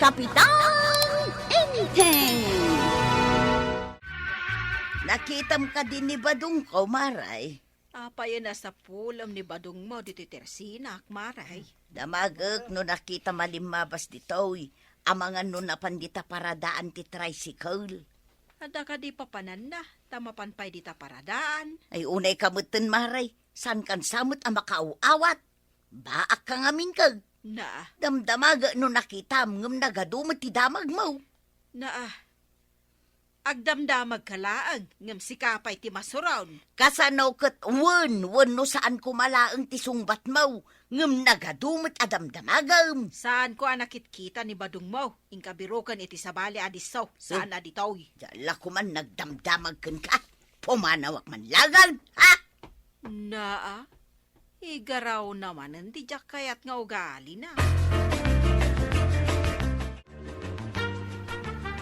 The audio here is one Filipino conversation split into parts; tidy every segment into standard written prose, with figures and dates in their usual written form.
Kapitan Enteng! Nakitam ka din ni Badong ko, Maray. Apay na sa pulam ni Badong mo dito tersinak, Maray. Damagag no nakita malimabas ditoy. Amangan no napandita paradaan ti tricycle. Ada ka di papanan na, tamapanpay dita paradaan. Ay unay kamutan, Maray. San kan samot ang makauawat? Baak ka ngamin kag. Na, Damdamaga no nakitam ngam nagadumot ti damag mo. agdamdamag kalaang, ngam sikapay ti masuron. Kasanaw kat wan no saan kumalaang ti sungbat mo. Ngam nagadumot adamdamagam. Saan ko nakit-kita ni Badong mo, ingkabirukan iti sabali adisaw, saan aditoy. Dala ko man nagdamdamag kan ka. Pumanawak man lagan, ha? Na, igaraw naman, hindi jak kayat nga ugali na.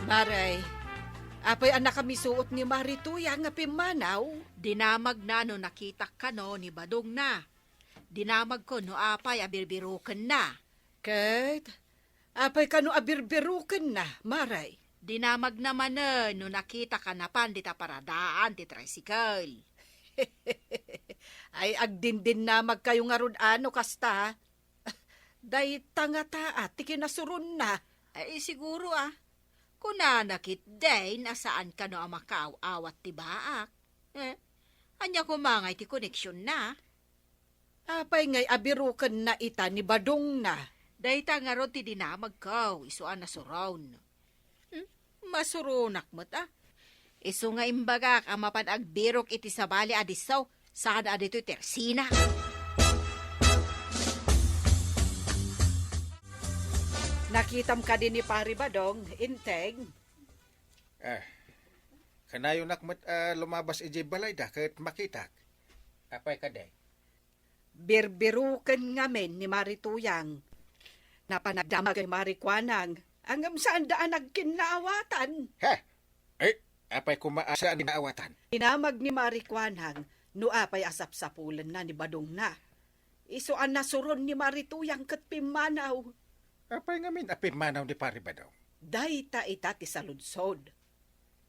Maray, apay anak kami suot ni Marituya nga pimanaw. Dinamag na no nakita ka no ni Badong na. Dinamag ko no apay abirbirukan na. Kat, apay kano abirbirukan na, Maray. Dinamag naman na no nakita ka na pandita paradaan ti tricycle. Ay agdindin na magkayo nga rod ano kasta. Day tangata at tikinasuron na. Ay siguro kuna nakit day nasaan ka no ang makaaw-awat ti baak. Anya kumangay ti koneksyon na. Apay ngay abirukan na ita ni Badong na. Dayta nga ron ti dinamag ko, isuan na suron. Masurunak mo't Isu nga imbagak ang mapanagbirok iti sabali adisaw, saan adito tersina. Nakitam ka din ni Pari Badong, Inteng. Kanayo nakmat lumabas iji balay da kahit makitak. Apay ka day? Birbirukan ngamen ni Marituyang. Napanagdamag ay Marikwanang, angam saan daan nagkinaawatan. Apay kumaasa ni naawatan. Inamag ni Marikwanang, no apay asap-sapulan na ni Badong na. Isuan na suron ni Marituyang kat pimanaw. Apay ngamin apimanaw ni pari ba daw? Dayta ita ti saludsod.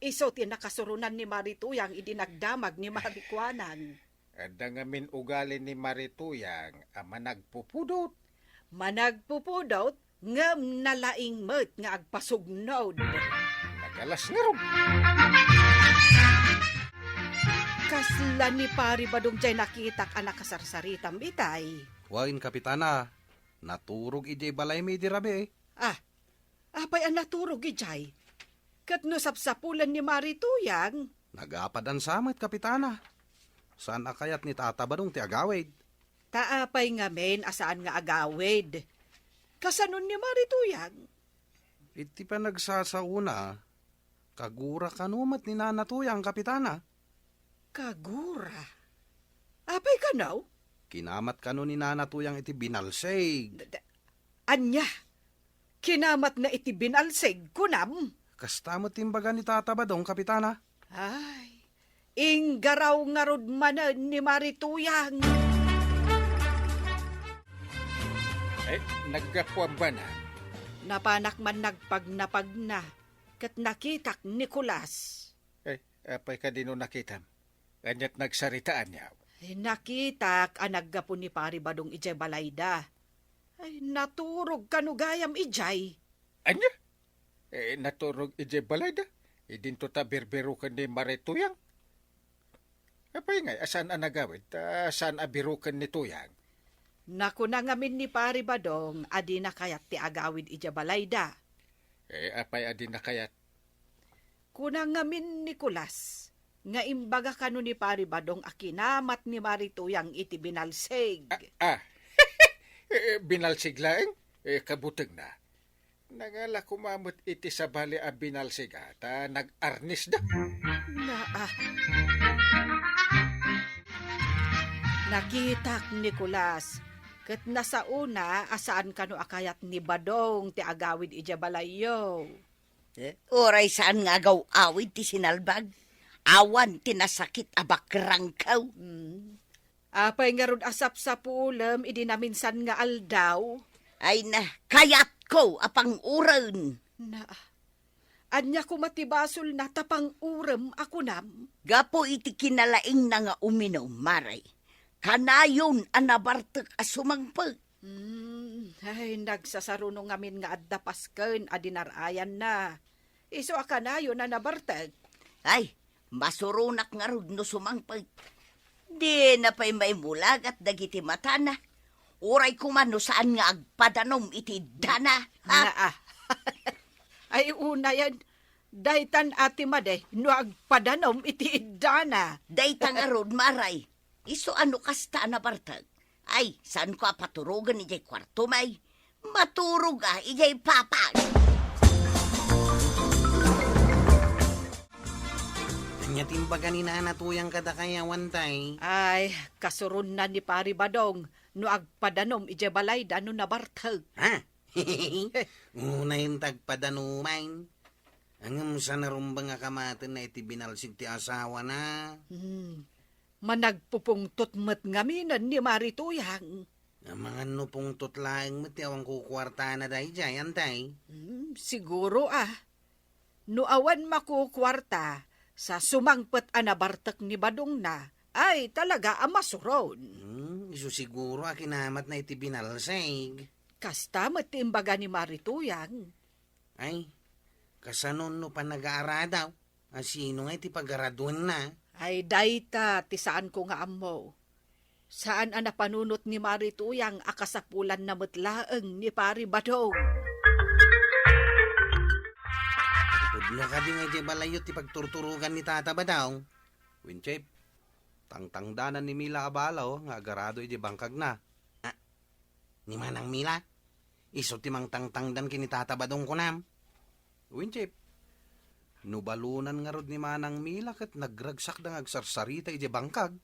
Iso ti nakasurunan ni Marituyang idinagdamag ni Marikwanang. Ada ngamin ugali ni Marituyang ama nagpupudot. Managpupudot, ngam nalaing met nga agpasugnod. Nagalas nga ron. Kasla ni Pari Badong jay nakitak anak kasarsaritam itay. Wain kapitana, naturog ijay balay may dirabe. Apay ang naturog ijay. Kat no sapsapulan ni Marituyang. Nagapadan samit kapitana. Saan akayat ni Tata Badong ti agawid? Taapay nga men asaan nga agawid. Kasanon ni Marituyang. Iti pa nagsasauna, kagura kanumat ni Nanatuyang kapitana. Kagura. Apay ka naw? Kinamat kanu ni Nanatuyang iti binalseg. Anya, kinamat na iti binalseg kunam. Kastamot timbaga ni Tata Badong kapitana. Ay, inggaraw nga rod manan ni Marituyang. Nagkapuan ba na? Napanak man nagpagnapag na, kat nakitak Nicolas. Apay ka din nakitam. Kanyat nagsaritaan niya. Nakitak ang naggapon ni Pari Badong ijay balayda. Ay, naturog kanugayam ijay. Anya? Naturog ije balay da. Idinto ta birbirukan ni Marituyang. Apay nga, asan ang nagawid? Saan abirukan ni Tuyang? Naku na ngamin ni Pari Badong, adi na kayat ti agawid ija balayda. Apay adi na kayat? Kunang ngamin Nicolas, nga imbaga kanu ni Pari Badong akinamat ni Marituyang iti binalseg. Binalsig laeng? Kabuteng na. Nangala kumamot iti sa bali a binalsig ata, nag-arnis da. Nakitak Nicolas, ket nasa una asaan kanu akayat ni Badong ti agawid ija balayo. Oray saan nga agaw-awid ti sinalbag. Awan ti nasakit abakrangkaw. Apay nga rod asap sa pulam, idi naminsan nga aldaw. Ay na, kayat ko apang uran. Na, anya ko matibasol na tapang uram ako nam. Gapo iti kinalaing na nga uminom, maray. Kanayon anabartek asumangpag. Ay, nagsasarunong ngamin nga adda pasken adinarayan na. Iso akanayo na nabartag. Ay, masurunak nga rod no sumangpag. Di na pa'y may mulag at dagiti mata na. Uray kumano saan nga agpadanom iti dana. Ha? Na, ay una yan. Daytan ati made, no agpadanom iti idana. Dayta nga rod, maray. Iso ano kasta na bartag. Ay, saan ko paturugan ijay kwarto may? Maturog ijay papag. Anya timbaga ni nanatuyang kada kaya wantay. Ay, kasurun na ni Pari Badong, no agpadanom ije balay da no nabartag. Ha? Una yung tagpadanumain. Angam sa narumbang nga kamatin na iti binalsig ti asawa na. Managpupungtot met ngaminan ni Marituyang. Ang mga nupong tutlaing mo ti awang kukwarta na dahi jay, antay. Siguro no awan makukwarta sa sumangpet anabartak ni Badong na, ay talaga amasuron. Iso siguro akinamat na iti binalsig. Kasta met ti imbaga ni Marituyang. Ay, kasanon no pa nag-aaradaw. Sino nga iti pag-araduan na? Ay dayta ti saan ko nga ammo. Saan ang napanunot ni Marituyang akasapulan na metlaeng ni Pari Badong. Pudno ka di nga di balayot ti pagturturugan ni Tata Badong. Winchip, tangtangdanan ni Mila Abalaw nga agarado iti bangkag na. Ni Manang Mila? Iso ti mang tangtangdan kini Tata Badong ko nam. Winchip, nubalunan nga rod ni Manang Mila kat nagragsak da agsarsarita iti bangkag.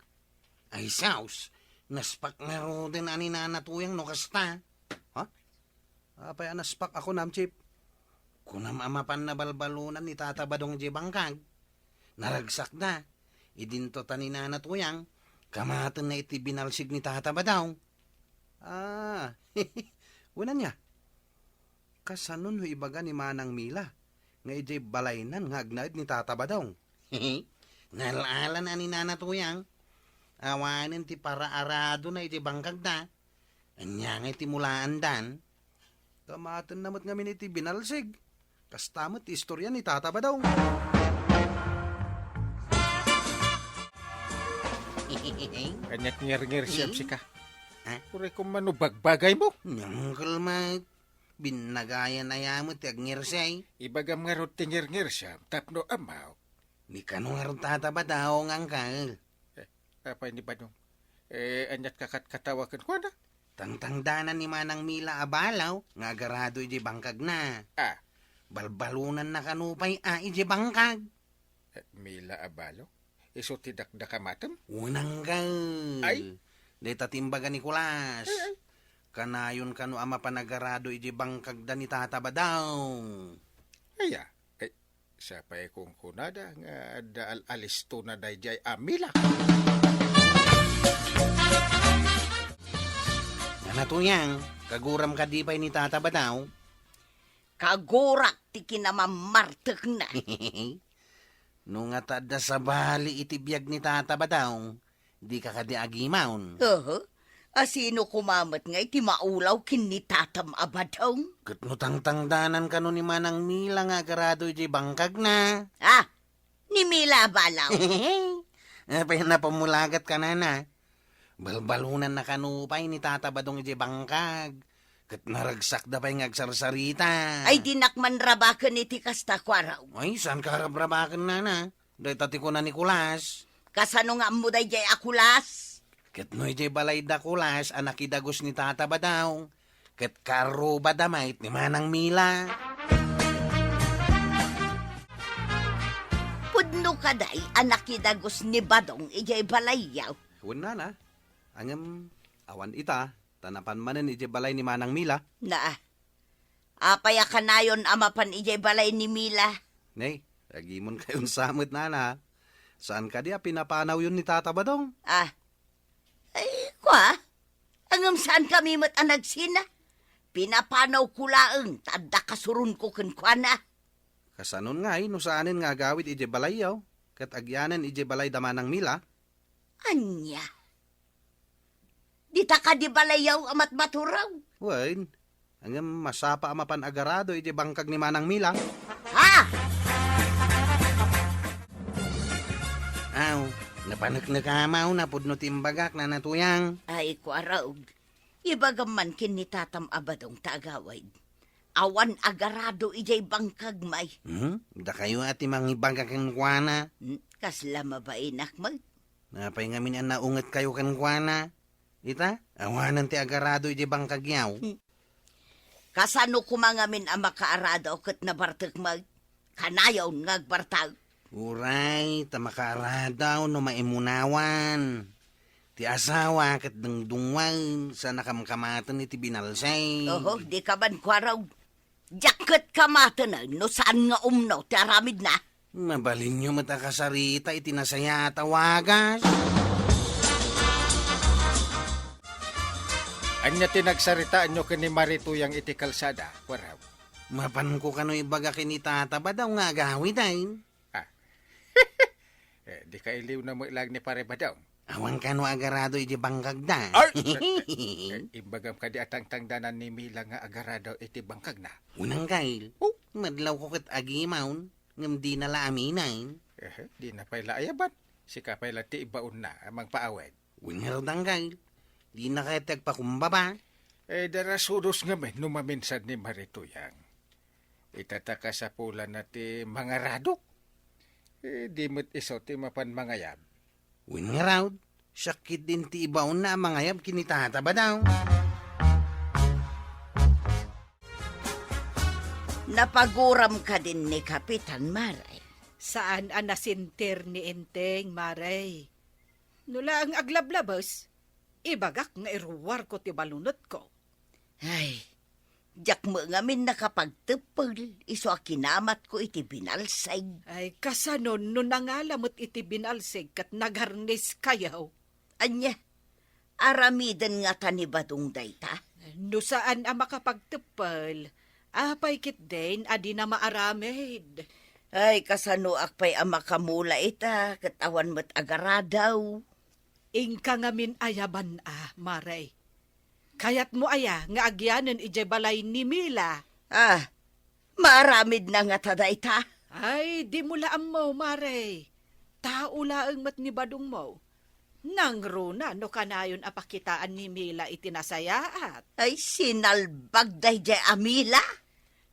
Ay saus, naspak nga ro din ani nanatuyang no kasta. Apay anaspak ako nam, Chip. Kunam amapan na balbalunan ni Tata Badong iti bangkag. Naragsak da. Idinto ta ni nanatuyang. Kamatan na iti binalsig ni Tata Badong. Una niya. Kasanon ho ibaga ni Manang Mila. Nga ijay balaynan nga agnaid ni Tata Badong. Nalaala na ni nanatuyang. Awanin ti para-arado na iti bangkag da. Anya nga iti mulaan dan. Kamatan namat nga miniti binalsig. Kastamot istorya ni Tata Badong. Kanyak ngir-ngir siyam si ka. Ha? Uray kung manubagbagay mo. Nyang kalmat. Binagayan na yamot ti agnirsay. Ibagam nga rod tingir-ngir siyam, tapno amaw. Ni kanong harong tatabadaw ng angkal. Apay ni Badong. Anyat kakat-katawakan ko na. Tangtangdanan ni Manang Mila Abalaw, nga agarado iti bangkag na. Balbalunan na kanupay iti bangkag. Mila Abalo? Iso tidakdaka matam? Unang gal. Ay? Deta timbaga ni Kulas. Kanayon kano ama panagarado iti bangkag da ni tatabadaw. Aya. Siya pa kung kunada nga daal alisto na dayjay Mila. Natuyang, kaguram ka di pa'y ni Tata Badaw? Kagurak ti kinamamartek na. Nung nga tada sa bali itibiyag ni Tata Badaw, di ka kadi agimaon. Asino kumamat nga iti maulaw kin ni Tatam Abadong? Katnutang-tangdanan ka ni Manang Mila nga agarado iti bangkag na. Ni Mila Balaw. Apay napamulagat ka na. Balbalunan na kanupay ni Tata Badong iti bangkag. Kat naragsak da pa'y ngagsarsarita. Ay dinakman rabakan iti kasta kwaraw. Ay, saan ka rabrabakan na? Dahil tati ko na ni Kulas. Kasano nga mo dayjay akulas? Kat no iti balay da Kulas, anak idagos ni Tata Badaw. Kat karo badamait ni Manang Mila. Pudno kaday anak idagos ni Badong ijay balayaw. Wala na. Angam, awan ita, tanapan manen iti balay ni Manang Mila. Apaya kanayon amapan ijay balay ni Mila. Nay, agimon kayon samot na. Saan ka diya pinapanaw yun ni Tata Badong? Ay, kwa? Angam saan kami mat anagsina? Pinapanaw ko laeng, tadda kasurun ko kenkwana. Kasanon nga no saanin nga agawid ije balayaw, kat agyanan ije balay damanang mila. Anya. Dita ka di balayaw amat maturaw. Wain, hanggang masapa amapan agarado ije bangkag ni manang mila. Ha? Aw, napanagnagamaw na pudno timbagak na natuyang. Ay, kwaraog. Ibagaman kin ni tatam abadong tagawid. Awan agarado ijay bangkag may. Da kayo ati mangibagak ang kuana. Kasla mabainak mag. Napay ngamin ang naungat kayo kan kuana. Ita, awanan ti agarado ije bangkag yaw. Kasano kumangamin ang makaarado kat nabartek mag. Kanayaw ngagbartag. Uray, tamakaaradaw no maimunawan. Ti asawa kat dungdungwan sa nakamkamatan ni ti binalsay. Oho, di ka man kwaraw. Jaket kamata na, no saan nga umno, ti aramid na. Mabalin nyo matakasarita itinasaya tawagas. Anya tinagsaritaan nyo kini Marituyang iti kalsada, kwaraw. Mapan ko kano ibaga kinitataba daw nga agawid ay. Di ka iliw na mo ilag ni pare badaw. Awan kano agarado iti bangkag da. Imbagam ka di atang tangdanan ni Mila nga agarado iti bangkag na. Unang kail, madlaw ko kat agimawn, ngam di nala aminain. Di na pala ayaban. Sika pala ti ibaon na amang paawed. Unang kail, di na kaya tagpakumbaba. Darasudos nga men numaminsan ni Marituyang. Itataka sa pula na ti mga radok. Di mo't iso ti mapan mangayab. Unang raw, sakit din ti ibaon na mangayab kinitataba daw. Napaguram ka din ni Kapitan Maray. Saan ang nasintir ni Enteng, Maray? Nula ang aglablabas, ibagak nga iruwar ko ti balunot ko. Ay, jak mo ngamin nakapagtepel, iso akinamat ko iti binalsay. Ay, kasanon no nangalamot iti binalsig kat nagharnis kayaw. Anya, aramidan nga tanibadong dayta. No saan ang makapagtepel, apay kit din adi na maaramid. Ay, kasano akpay ang makamula ita, katawan mo't agaradaw. Ingka ngamin ayaban Maray. Kayat mo aya nga agyanan ije balay ni Mila. Ah, maaramid na nga tadayta. Ay, di mo laam mo, Maray. Tao laang mat ni badong mo. Nang runa no kanayon apakitaan ni Mila itinasayaat. Ay, sinalbag day jay amila.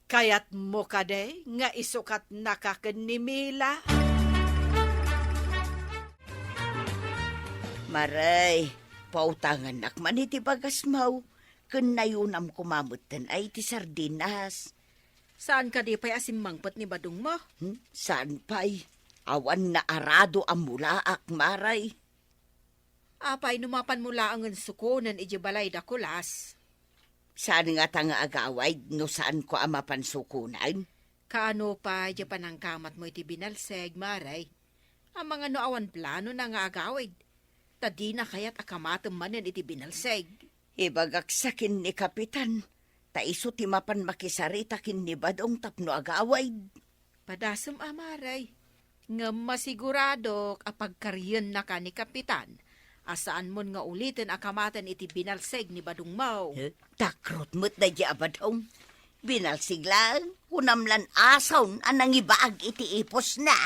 Kayat mo kade nga isukat nakaken ni Mila. Maray, pautangan nakman iti bagas mau. Kunayunam kumamutan ay ti sardinas. Saan ka di pa'y asimmangpot ni badong mo? Saan pa'y? Awan na arado ang mulaak, Maray. Apay numapan mula ang sukunan iji balay da kulas. Saan nga tanga agaway, no saan ko ang mapansukunan? Kaano pa iji panangkamat mo iti binalseg, Maray? Ang mga noawan plano na nga agawid. Tadi na kaya't akamatem manen iti binalseg. Ibagaksakin ni Kapitan. Taiso ti mapan makisarita kin ni badong tapno agaway. Padasem Maray. Ngam masigurado apagkaryen na ka ni Kapitan. Asaan mon nga ulitin akamatan iti binalseg ni badong mau. Takrot mo't na di abadong. Binalsig lang, kunamlan asawn anang ibaag iti ipos na.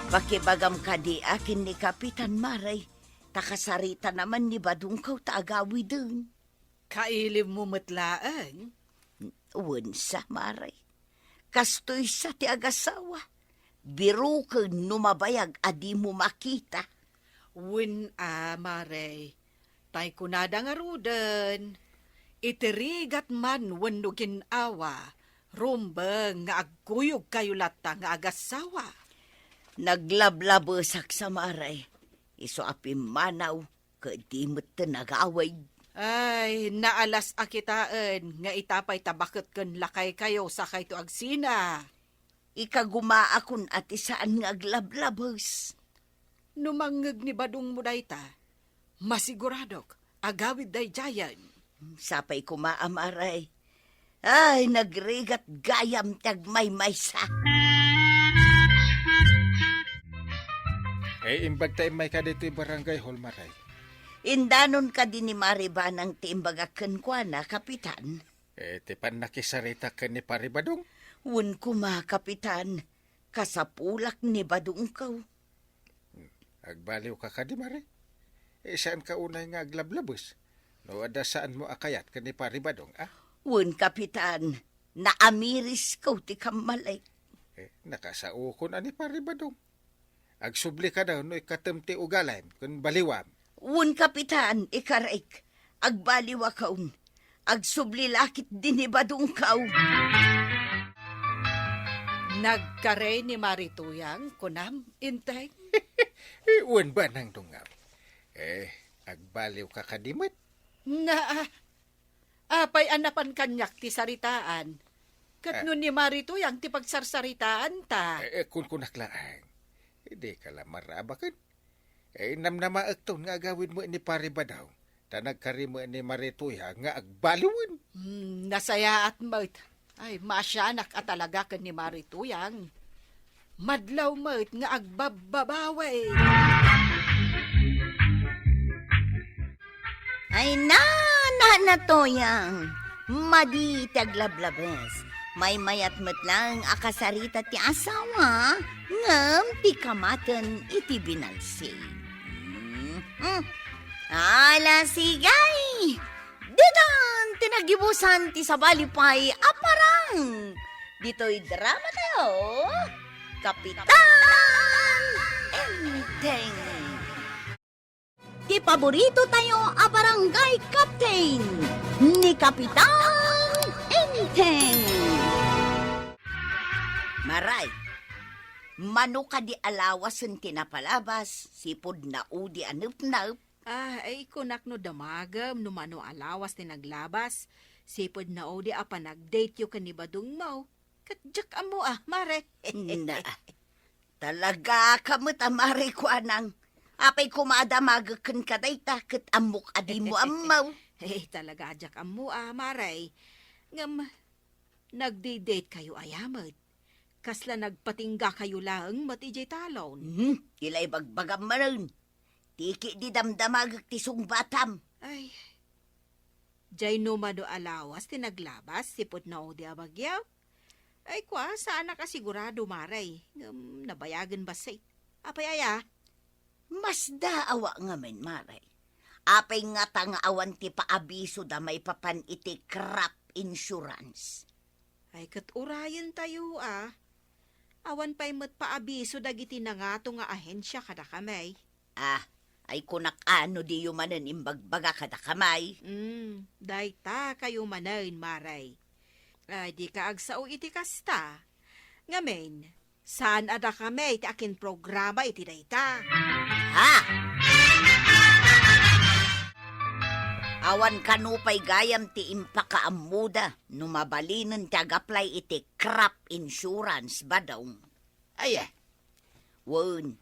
Bakibagam ka di akin ni Kapitan Maray. Takasarita naman ni badong kaw taagawi dun. Kailim mo matlaan. Unsa, Maray. Kastoy sa ti agasawa. Biro ka numabayag adi mo makita. Win Maray. Tay kunada nga rudan. Itirigat man wenno ginawa. Rumbeng nga agkuyog kayo lata nga agasawa. Naglablabesak sa Maray. Iso api manaw, kadi mo't nag-away. Ay, naalas akitaan nga itapay tabakot ken lakay kayo sa kay to agsina. Ikagumaakon at isaan nga aglablabes. Numangeg ni badong mo dayta. Masiguradok, agawid day jayan. Sapay ko maamaray. Ay, nagrigat gayam tagmay maysa. Imbag tayo may ka dito barangay hall, Maray. Indanon ka din ni Mariba ng tiimbagakan kwa na, Kapitan. Tipan nakisarita ka ni Paribadong. Wun ko Kapitan. Kasapulak ni Badong kaw. Agbaliw ka ka di, Maray. Saan ka unay nga aglablabos? No, ada saan mo akayat ka ni Paribadong, ah? Wun, Kapitan. Naamiris ko ti kamalay. Nakasao ko na ni Paribadong. Agsubli ka daw no ikatemti ugalan kun baliwam. Wun, Kapitan, ikaraik. Agbaliwa kaun. Agsubli lakit din ni Badong kaw. Nagkare ni Marituyang, kunam, intay. Uwan ba nang dungaw? Agbaliw ka kadimot. Apay anapan kanyak ti saritaan. Kat nun ni Marituyang ti pagsarsaritaan ta. Kun kunaklaan. Hindi ka lang marabakan. Namnama akton nga agawin mo ni Paribadaw. Ta nagkari mo ni Marituya nga agbaliwan. Nasaya at mo't. Ay, masyanak at talaga ka ni Marituyang. Madlaw mo't nga agbababaway. Ay na toyang. Madi taglablabes. May mayat lang akasarita ti asawa. Ngam ti kamatan iti binalsi. Ala sigay. Didan tinagibusan ti sabalipay aparang. Dito'y drama tayo. Kapitan Enteng. Ti paborito tayo a barangay captain ni Kapitan Enteng. Maray, mano ka di alawasan tinapalabas, sipod na udi anup-naup. Ay kunak no damagam, no mano alawas ti naglabas. Sipod na o di apa nag-date yo ni Badong mo. Katjak amo Mare. Na, talaga kamot amari ko anang. Apay kumadamagakan ka dayta, kat amok adi mo amaw. Talaga ajak amo Mare. Ngam, nagdi-date kayo ayamad. Kasla nagpatingga kayo lang matijay talon. Ilay bagbagam maroon. Tiki di damdamag ti sungbatam. Ay, jay no mado alawas tinaglabas sipot na o di abagyaw. Ay kwa, saan nakasigurado maray. Nabayagan ba say? Apay aya? Mas daawa nga men, Maray. Apay nga nga awan ti paabiso da may papan iti crop insurance. Ay katurayan tayo Awan pa'y matpaabiso dagiti na nga to nga ahensya kada kamay. Ay kunak ano di yumanan imbagbaga kada kamay. Dayta kayo manan, Maray. Ay di ka agsao iti kasta. Ngamen, saan ada kamay ti akin programa iti dayta? Awan kanupay gayam ti impakaamuda no mabalinan ti agaplay iti crop insurance badong. Wun.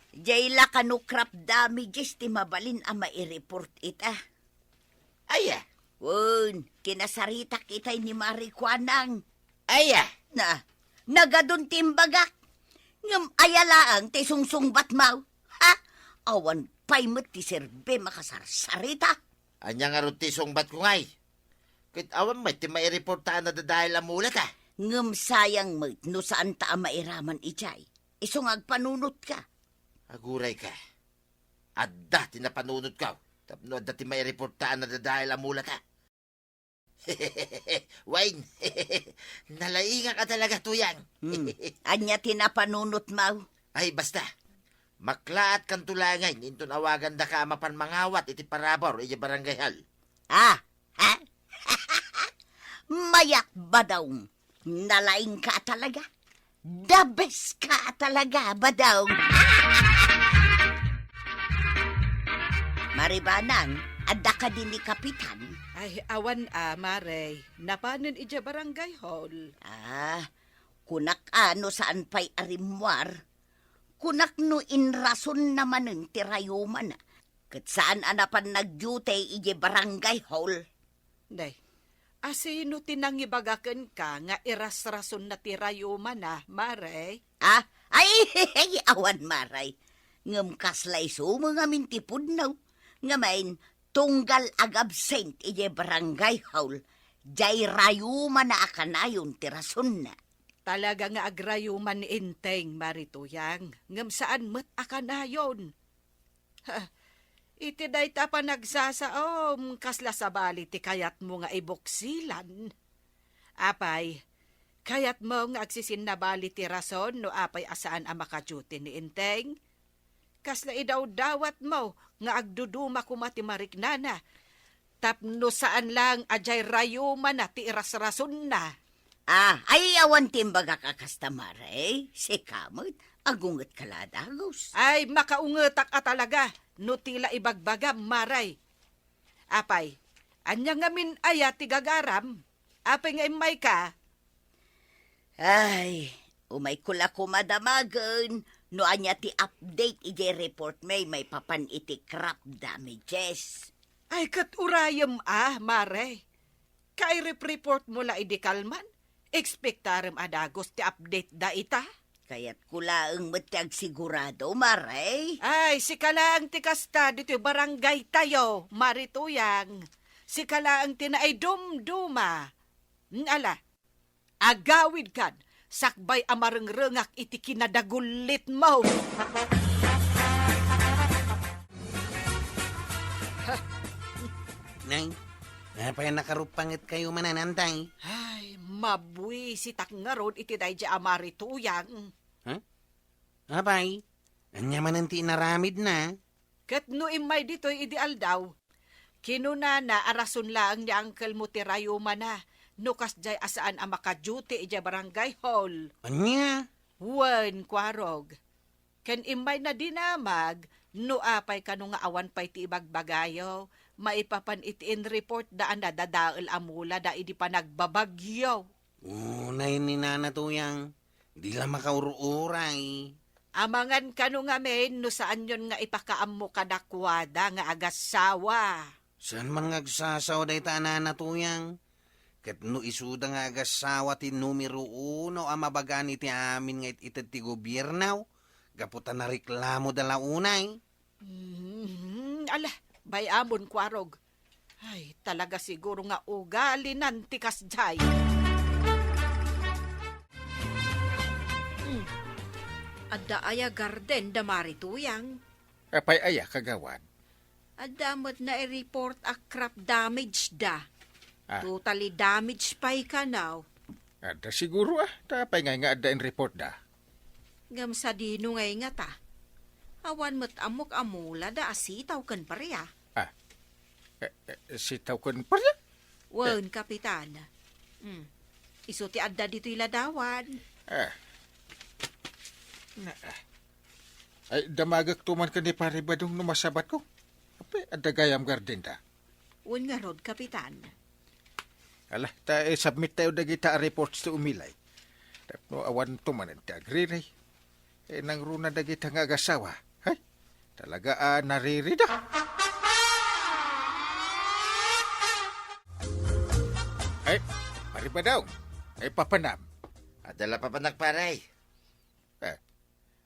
Jayla kanu crop damages ti mabalin a maireport ita. Wun. Kinasaritak itay ni Marikwanang. Na. Nagadun timbagak. Ngam ayalaang ti sungsungbat mau. Awan pay met ti serbe makasarsarita. Anya nga rutisong bat ko ngay. Kit awan may ti maireportaan na dahil amulat Ngam sayang met no saan ta mairaman ichay. Isong agpanunot ka. Aguray ka. Adda tinapanunod ka. Tapno adda ti maireportaan na dahil amulat Wayne, nalainga ka talaga tuyang. Anya tinapanunot mau. Ay basta. Maklaat kan tulangay, inton awagan da ka mapan mangawat iti parabor iti barangay hall. Mayak badaw. Nalaing ka talaga. The best ka talaga, badaw. Maribanang, adda ka din ni Kapitan. Ay, awan Maray. Napanan ija barangay hall. Kunak ano saan pa'y arimwar. Kunak no inrason naman ng tirayuman. Kat saan anapan nag-duty ije barangay hall? Day, asino tinangibagaken ka nga iras-rason na tirayuman na, Maray? Ah, ay, awan maray. Ngam kaslay sumo nga mintipod naw. Nga main, tunggal ag-absent ije barangay hall. Jay rayuma na akanayon tirason na. Talaga nga agrayuman ni Inteng, Marituyang. Ngam saan met akanayon? Ha, iti day ta pa nagsasaom, kasla sa bali ti kayat mo nga ibuksilan. Apay, kayat mo nga agsisin na bali ti rason no apay asaan ang makaduty ni Inteng? Kasla idaw dawat mo nga agduduma kumati mariknana. Tapno saan lang ajay rayuman na ti iras-rason na. Ah, ay awan timbaga kakasta maray. Si kamot, agunget kaladagos. Ay, makaungetak a talaga, no tila ibagbagam, Maray. Apay, anya ngamin aya ti gagaram, apay nga imay ka, Ay, umay kula ko madamagan. No anya ti update ije report may papan iti crop damages. ay kat urayam Maray. Kay report mo la idikalman, expectarem adagos ti update da ita. Kaya't kulaang matag sigurado, maray. Ay, si kalaang ti kasta dito barangay tayo, Marituyang. Si kalaang tinaay dumduma. Ala, agawid kan, sakbay amareng-rengak iti kinadagulit mo. Nay, napay nakarupangit kayo mananantay. Ay, mabui si takngarod iti day di Marituyang. Abay, anya mananti naramid na. Kat no imay dito'y ideal daw. Kinuna na arason lang ni Uncle mo ti rayuma na. Nukas jay asaan ang makaduty ija barangay hall. Anya? Wen, kwarog. Ken imay na dinamag, no apay kanu nga awan pa'y ti ibagbagayo, maipapan itiin report daan na dadaal amula da idi pa nagbabagyo. Unay ni nanatuyang, di lang makauruuray. Amangan kanu nga men, no saan yon nga ipakaammo kadakwada nga agasawa. Saan mga agsasaw day ta nanatuyang? Kat no isuda nga agasawa ti numero 1 ang mabagan iti amin nga itad ti gobyernaw, gaputan na reklamo dala unay. Ala, bayamon kwarog. Ay, talaga siguro nga ugali nantikas jay. Adda aya garden da Marituyang. Apay aya kagawan. Adda mo't na i-report a crop damage da. Ah. Totally damaged pa'y ka now. Ada siguro tapay nga ada in report da. Ngam sa dino ngay nga ta. Awan mo't amok amula da asitaw kan pareya. Sitaw kon parya. Wen, kapitan. Iso ti adda dito iladawan. Ay, damagak tuman ka ni pare badong numasabat ko. Apay, ada gayam garden da. Wen nga rod, kapitan. Alah, submit tayo dagita reports to umilay. Tapno awan tuman ang tagriray. Nang runa dagita nga agasawa. Hay, talaga naririda. Ay, pare ba daw? Ay, papanam. Adala pa paray.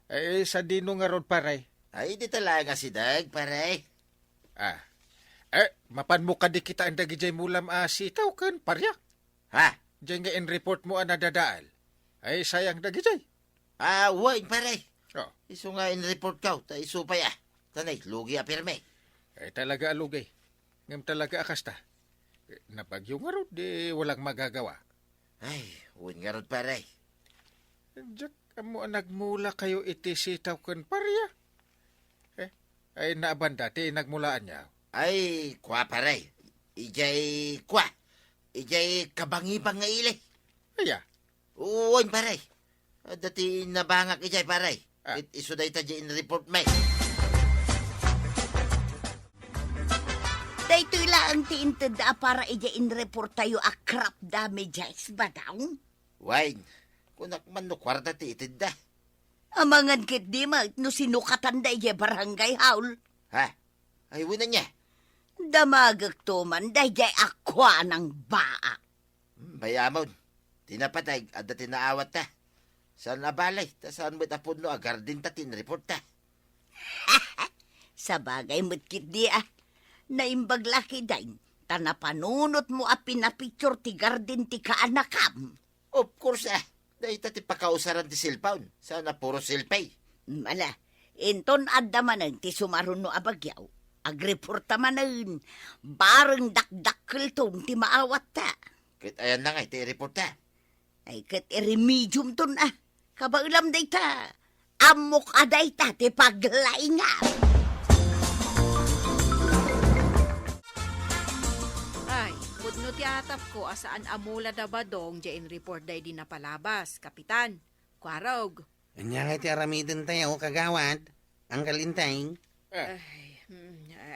Ay, sa dino nga rod paray. Ay, di talaga si Dag, paray. Mapan mo ka di kita ang dagijay mulam sitaw kan parya. Ha? Diyan nga in report mo nadadaal. Ay, sayang dagijay. Wain, paray. Oh, Iso nga in-report ka, ta iso pa ya. Tanay, lugi apirme. ay talaga alugay. Ngam talaga akasta. Napagyo nga rod, di walang magagawa. Ay, uwin nga rod, paray. Diyak, amo nagmula kayo iti sitaw kan parya. Ay naabanda, ti nagmulaan niya. Ay, kwa, paray. Ijay, kwa. Ijay kabangi-bang nga ili. Aya, Uwin, paray. Dati nabangak ijay, paray. Ah. Iso day ta in report may. Daytoy lang tiinted da para ija in report tayo a crop damages ba daw? Wain, kunak man no kwarta ti itid da. Amangan kit di ma, no sinukatan da ija barangay haul. Ha? Ay, wala niya. Damagag to man, dayjay akwa ng baa. Bayamon. Tinapatay, ada tinaawat ta. Saan nabalay? Ta saan mo't apod no, agar din ta tinreport ta. Sa bagay mo't kit di naimbag laki dain, tanapanunot mo a pinapicture ti garden ti kaanakam. Of course Dahil ta ti pakausaran ti silpaon. Sana puro silpay. Mala, inton adda manan ti sumaruno abagyaw. Agreporta manan, bareng dakdakkel tong ti maawat ta. Kahit ayan na nga, ti report ta. Ay kat remedium ton kabailam day ta. Amok aday ta ti paglaingat. Ay, pudno ti atap ko asaan amula na badong jain report day di napalabas, Kapitan. Kwarog. Anya nga ti aramidin tayo, kagawad. Ang kalintay.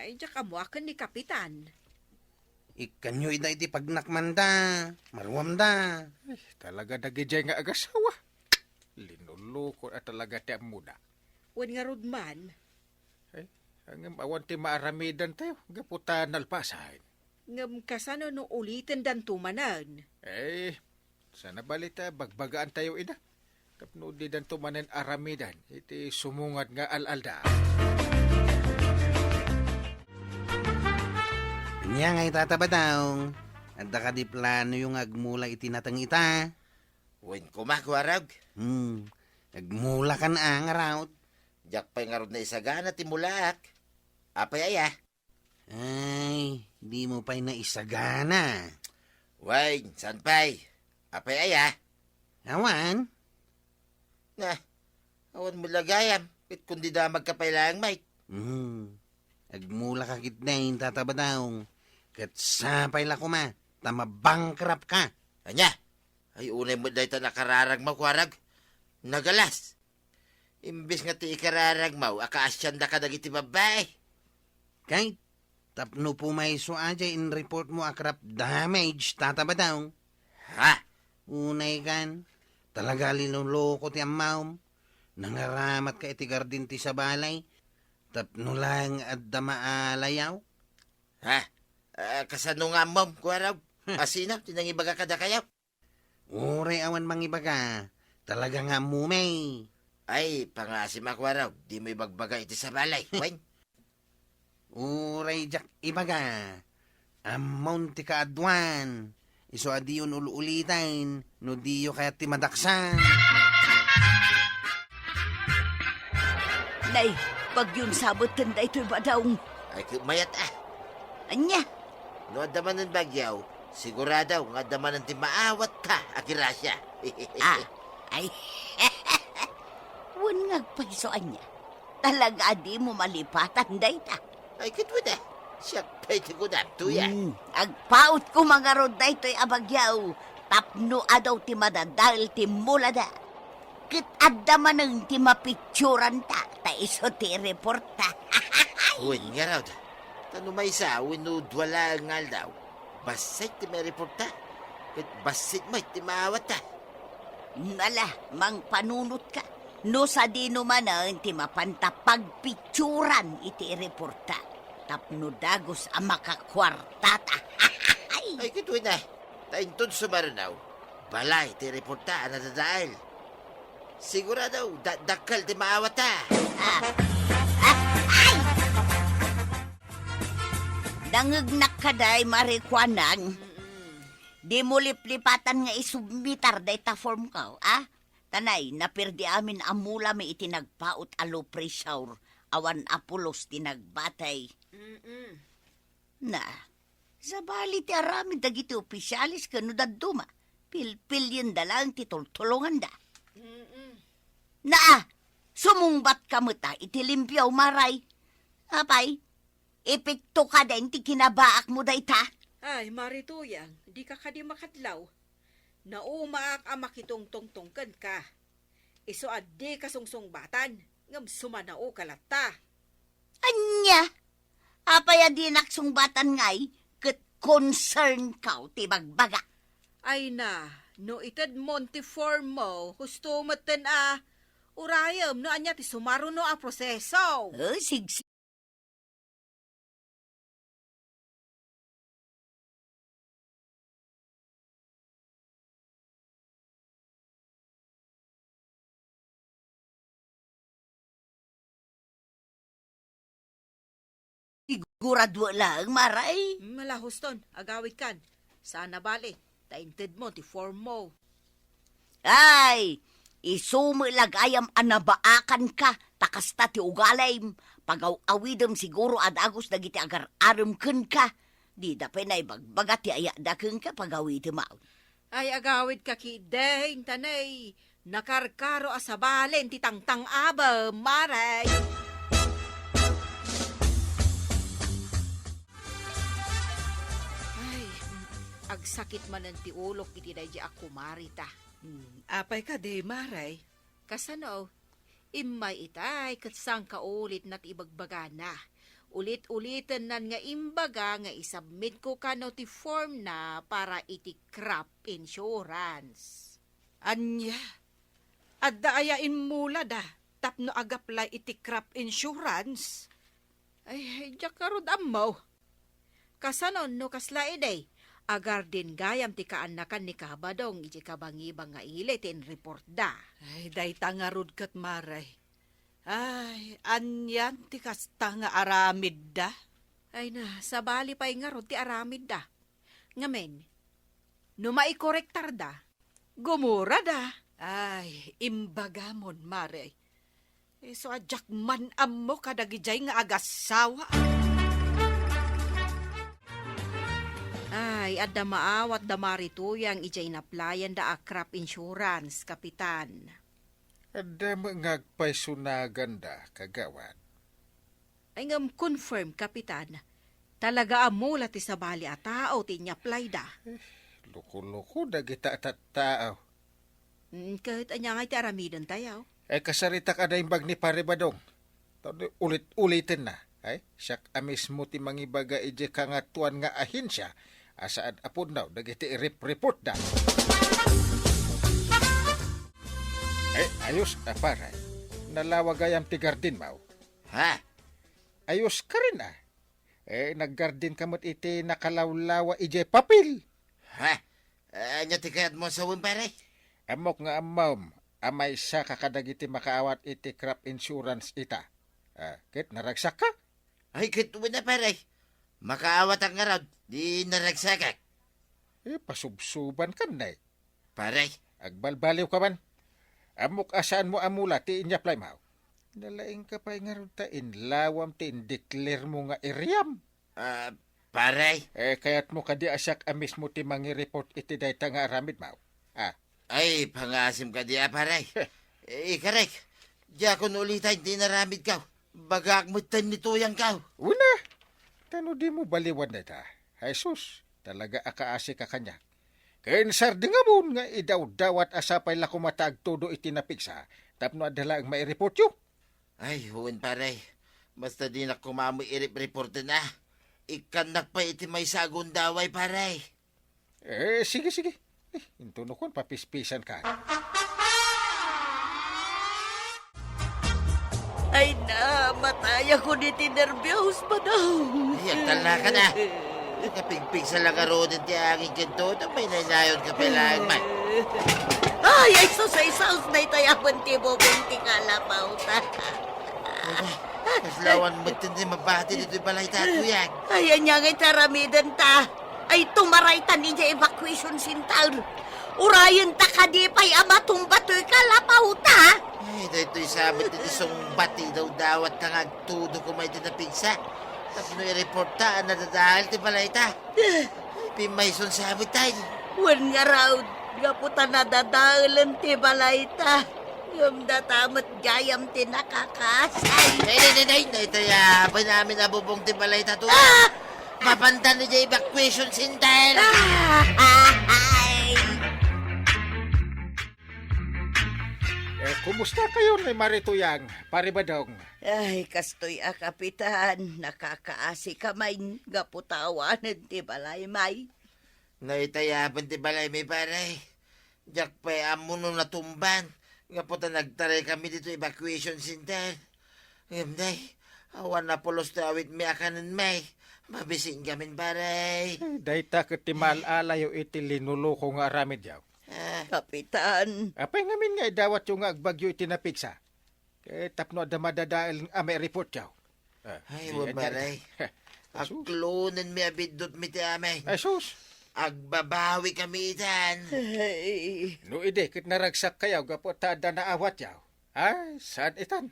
Ay, diya kamuakan ni Kapitan. Ikanyo ida iti pagnakman da. Marwam da. Talaga dagijay nga agasawa. Linuloko at talaga ti amuda. Wan nga rudman, Ang awan ti maaramidan tayo. Gaputan nalpasahin. ngam kasano no ulitin dan tumanan. Sana balita bagbagaan tayo ina. Tapno di dan tumanan aramidan. Iti sumungat nga alalda. Anya nga itatabadaw. Adda ka di plano yung agmula itinatang ita. Wen kumakwarag. Agmula ka na ang araw. Diyak pa'y nga na isagana ti mulak. Apay aya. Ay, di mo pa'y naisagana. Wain, san pa'y? Apay aya. Awan? Na, awan mo lagayam. Kit kundi da magkapailang may. Agmula ka kitnain tatabadaw. Kat sapay la kuma. Tamabankrupt ka. Anya, ay unay mo dahi ta nakararag makwarag. Nagalas. Imbis nga ti ikararag mau, akaasyan da ka dagiti babae. Kahit tapno po may suadya in report mo akrap damage tatabadaw. Ha? Unay kan. Talaga linuloko ti amaw. Nangaramat ka iti gardin ti sa balay. Tapno lang at maalayaw. Ha? Kasano nga mom, kwaraw? Asina, tinangibaga ka da kayo? Uray awan mangibaga. Talaga nga mumay. Ay, pangasim akwaraw, di mo ibagbaga iti sa balay. Wain? Uray jak ibaga. Amon ti kaadwan. Iso adiyon uluulitan. No diyo kaya ti madaksan. Nay, pag yun sabot tanda ito'y badaong. Ay, mayat Anya, No adaman ng bagyaw, siguradaw nga adaman ng timaawat ka, akirasya. ay. Wan ngagpaisoan niya. Talaga di mo malipatan day ta. Ay, katwada. Siya pa'y tigunan, tuya. Agpaut ko mga rod day to'y abagyaw. Tapno adaw ti madadal ti mulada. Kit addaman ng ti mapicturan ta. Ta iso ti reporta. Uwin nga raw. Tano may isa, winudwala ngal daw. Basit ti may reporta. At basit mo, ti maawat ta. Nala, mang panunot ka. No sa dino man ti mapanta pagpicturan iti reporta. Tapno dagos ang makakwartata. Ay, katwada. Taintun sumaranaw. Balay, ti reporta, nadadail. Siguradaw, dakal ti maawat ta. Nangagnak ka day marikwanan. Di mo liplipatan nga isubmitar day ta form ka, Tanay, napirdi amin amula may itinagpaot alo pre-shower. Awan apulos tinagbatay. Na, sa bali ti arami dagiti opisyalis kano daduma. Pil-pil yun dalang titultulungan da. Na, sumungbat ka mo ta, itilimpyaw maray. Apay, ipikto ka din ti kinabaak mo day ta. Ay, marituyang, di ka kadi makadlaw. Naumaak ang makitungtong-tungkan ka. Iso adi ka sungsongbatan, ngam sumanao kalata. Anya, apay adi naksungbatan ngay, kat concern ka ti bagbaga. Ay na, no itad Monteformo, husto matan urayam no anya ti sumaro no a proseso. Sigsig Guradwa lang, maray. Malahos ton, agawid kan. Sana bali, tainted mo, ti form mo. Ay, isumilag ayam anabaakan ka, takasta ti ugalay. Pagaw-awidam siguro adagos dagiti agar-aram ken ka. Di da penay bagbaga ti ayada ken ka pagawid maun. Ay agawid ka kidahin, tanay. Nakarkaro asabalen, ti tangtang aba, maray. Ay, agsakit man ang tiulok iti dahi ako marita. Apay ka, de, maray. Kasano, imay itay katsang kaulit na ibagbaga na. Ulit-ulitan nan nga imbaga nga isubmit ko kano ti form na para iti crop insurance. Anya, adda ayain mula da, tapno agaplay iti crop insurance. Ay, diyak karod amaw. Kasanon no kasla iday, agar din gayam ti kaanakan ni kabadong iti kabangibang nga ili tin report da. Ay, day tangarod kat maray. Ay, anyan ti kasta nga aramid da. Ay na, sabali pa'y nga rod ti aramid da. Ngamen, no maikorektar da, gumura da. Ay, imbagamon, maray. So, adyak man ammo kadagijay nga agasawa. Ay, adda maawat da marituyang ijay naplayan da a crop insurance, kapitan. Ada mangagpay sunagan da, kagawad. Ay ngam confirm, kapitan. Talaga amula ti sabali a tao ti nyaply da. Loko-loko dagita at tao. Kahit anya nga ti aramidon tayo. Ay kasarita ka na yung bag ni pare badong. Ulit-ulitin na. Ay, siyak amis mo ti mangibaga ije kangatuan nga ahinsya. Asaan apod na, dagiti report da. Ay, ayos, pare. Nalawagayam ti gardin mo. Ha? Ayos ka rin naggardin kamot iti nakalawlawa ije papel. Ha? Anya ti kayat mo sa pare? Amok nga amam, amay sa kakadagiti makaawat iti crop insurance ita. Kit naragsak ka? Ay, kituwa na pare. Makaawat ang arad, di naragsakak. Pasubsuban ka na Pare, Agbalbaliw ka man. Amok asaan mo amula ti inyaplay mo. Nalaing ka pa nga rin ta inlawam ti indekler mo nga iriam. pare. Kayat mo kadi asyak amis mo ti mangi-report iti dayta nga aramid mo. Ay, pangasim ka di pare. Karek, di ako nulitan di naramid ka. Bagak mo tan nituyang ka. Una, tano di mo baliwan na ta. Jesus, talaga akaasi ka kanya. Kainsar di nga mo nga idaw-dawat asapay la kumatag todo itinapiksa. Tapno adala ang mai-report yo. Ay, huwin pare. Basta di na kumamoy i-report na. Ikanak pa iti may sagon daway pare. Sige. Intunokon, papispisan ka. Ay na, mataya ko ni tinervyos pa daw. Ay, agtala ka na. Kapigpig sa lagaro din ti aking kanto. May nanayon ka palang man. Ay, sus, na itayapan ti bobong ti kalapaw ta. Kaslawan mo tindi mabati dito balay tato yan. Ay, anya nga taramidan ta. Ay, tumaray ta ni evacuation center. Urayan ta kadipay ama tumbatoy kalapaw ta. Ay, dito'y sabit dito isang bati daw dawat kang agtudo ko may tinapigsa. Tapos no i-report ta, nadadahal ti balay ta. Pimayson sabit tayo. Wan nga raw, gaputa na dadalan ti balay ta. Yung datamat gayam ti nakakasay. Nay, taya pa namin nabubong ti balay ta to. Mapantan ni dyan evacuation center. Ay! Kumusta kayo ni Marituyang, paribadong? Ay, kastoy kapitan. Nakakaasi kamay gaputawanan ti balay may. Naitayapan ti balay may pare. Diyak pa amo nung natumban. Nga po nagtaray kami dito evacuation center. Ngayon, awan na pulos tawit may akanan may. Mabising kami pare. Dayta ketimal alayo iti linuluko nga aramid yaw. Kapitan. Apay ngamin nga idawat yung nga agbagyo itinapigsa. Tapno da madadaal may report yaw. Ay, wag pare. Aklunan mi abidot mi ti amay. Ay sus, Agbabawi kami itan. Ay, no ide, kit naragsak kayaw, gapo tada na awat yaw. Ay, saan itan?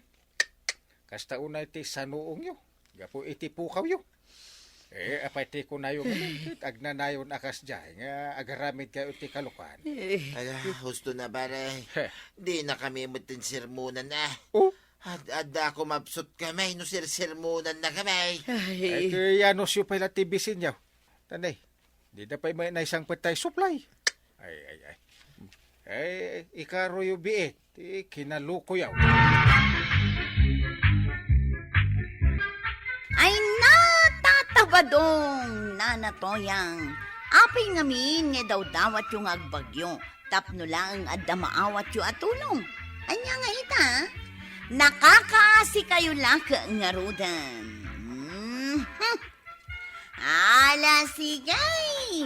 Kasta unay ti sanuong yo, gapo iti pukaw yo. Apay ti ko na yung kit agnanayon akas dyan, nga agaramid kayo ti kalukan. Ala, husto na baray. Heh. Di na kami mutin sirmunan na. Oh, Ada ako mabsot kami, no sirmunan na kami. ay kaya no siyo pala ti bisin yaw. Tanay, di na pa'y may naisang patay supply. Ay. Ikaro yung biit, ti kinaluko yaw. ay natatabadong nanatoyang. Apay ngamin nga daw dawat yung agbagyo. Tapno lang adda maawat yung atulong. Anya nga ita, nakakaasi kayo lang nga rudan. Ala sigay!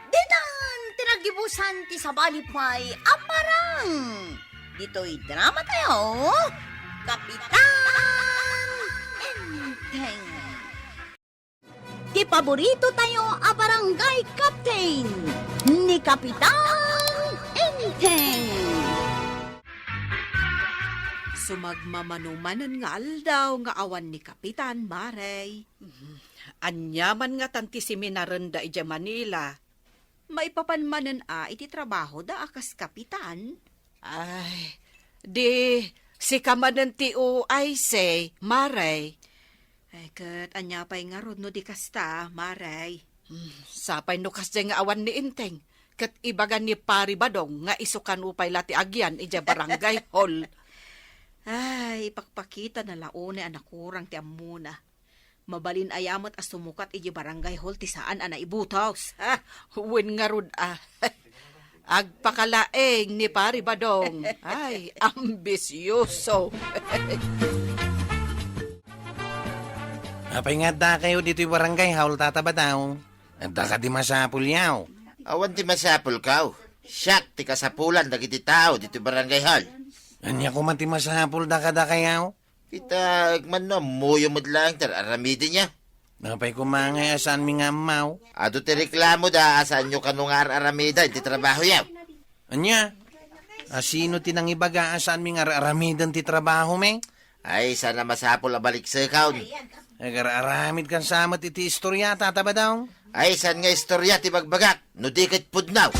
Ditan, tinagibusan ti sabalipay aparang. Dito'y drama tayo, Kapitan Enteng. Ti paborito tayo a barangay captain ni Kapitan Enteng. Sumagmamanumanan nga aldaw nga awan ni Kapitan Maray. Anyaman nga tanti seminaran da ija Manila. Maipapanmanan iti trabaho da akas kapitan. Ay, di si kamanan ti ay say, Maray. Ay kat anya pa'y nga rod no di kasta, Maray. Sapay no kasya nga awan ni Inteng. Kat ibagan ni Pari Badong nga isukan upay lati agyan ija barangay hall. Ay, pakpakita na laone anak kurang ti amuna. Mabalin ayamot as sumukat iji barangay hall ti saan ana ibutaws. Ah, win nga rod Agpakalaeng ni Pari Badong. Ay, ambisyoso. Apay nga da kayo dito yung barangay haul tatabadaw. Da ka di masapul yaw. Awan ti masapul kaw. Siyak ti kasapulan dagiti tao dito barangay hall. Anya ko man ti masapul da kayaw. Kita man no, muyo mo lang tar aramidin niya. Napay kumangay asan mi nga maw. Ado ti reklamo da asan nyo kanungar aramida iti trabaho yaw. Anya? Sino ti nang ibaga asan mi nga aramidan ti trabaho me? Ay, sana masapul a balik sa kaon. Aramid kan samat iti istorya tatabadaw. Ay, san nga istorya ti bagbagak, no dikit pudnaw.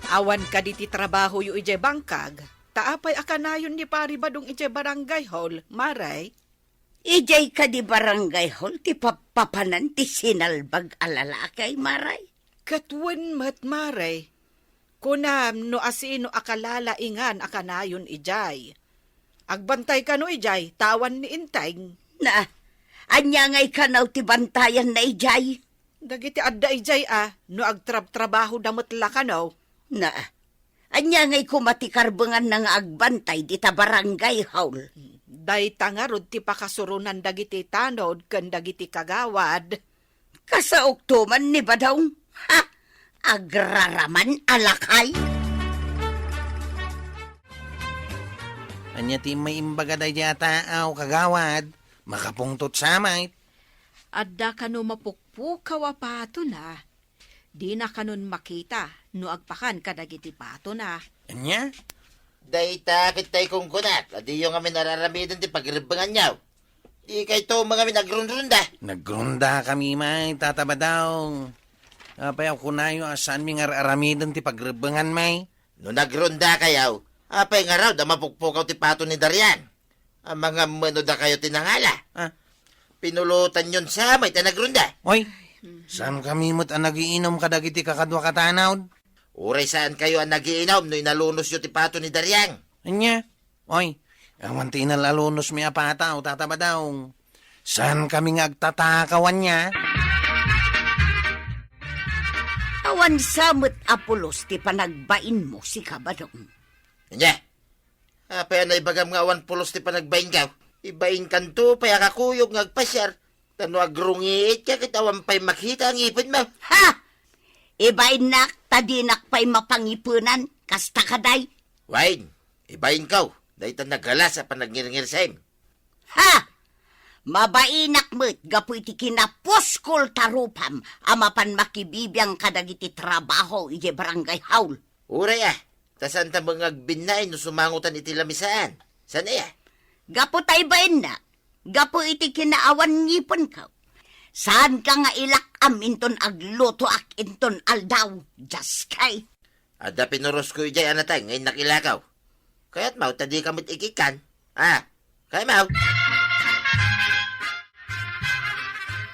Awan ka di ti trabaho yu ije bangkag. Taapay akanayon ni Pari Badong ije barangay hall, Maray. Ijay ka di barangay hall ti papapanan ti sinalbag alalakay, Maray. Katwen mat Maray. Kunam no asino akalala ingan akanayon ijay. Agbantay ka no ijay, tawan ni Inteng. Na, anya ngay kanaw ti bantayan na ijay. Dagiti adda ijay no agtrab-trabaho damot lakanaw. Na, anya ngay kumatikarbengan na nga agbantay di ta barangay hall. Day tangarod ti pakasurunan dagiti tanod ken dagiti kagawad. Kasaoktuman ni Badong, ha, agraraman alakay. Anya ti may imbaga day taaw kagawad. Makapungtot samay. Adda kano mapukpukaw a pato na. Di na kanon makita no agpakan kadagiti pato na. Anya? Dahita kitay kong kunat, adi yung kami nararamidan ti pagribangan niyaw. Di kay to mga nagrunrunda. Nagrunda kami may tatabadaw. Apay ako na yung asan mi nga aramidan ti pagribangan may. No nagrunda kayaw, apay nga raw da mapukpukaw ti pato ni Darian. Ang mga mano da kayo tinangala. Ah. Pinulutan yun sa may nagrunda. Oy, saan kami mo't ang nagiinom kadagiti kakadwa katanawd? Uray saan kayo ang nagiinom no inalunos yun ti pato ni Darian. Anya? Oy, awan ti inalalunos mi apataw, tatabadaw. Saan kami nga agtatakawan niya? Awan samot apulos ti panagbain mo si Kabadong. Nya, apay na ibagam nga awan pulos ti panagbain ka. Ibain kanto, paya kakuyog ngagpasyar. Tano agrungit ka kitawan pa'y makita ang ipin mo. Ha! Ibain nak, tadinak pa'y mapangipunan, kasta kaday. Wain, ibain kaw. Dahil ta nagala sa panagngiringir sa im. Ha! Mabainak mo't gapu iti kinapuskol tarupam amapan makibibiyang kadagiti trabaho iti barangay haul. Uray tasan ta mga agbinay no sumangutan iti lamisaan. Sana Gapu tayo bain na, gapu iti kinaawan ngipon ka. Saan ka nga ilakam inton agluto ak inton aldaw, just kay. Ada pinuros ko ijay anatay ngayon nakilakaw. Kaya't mau tadi kamit ikikan. Kaya mau.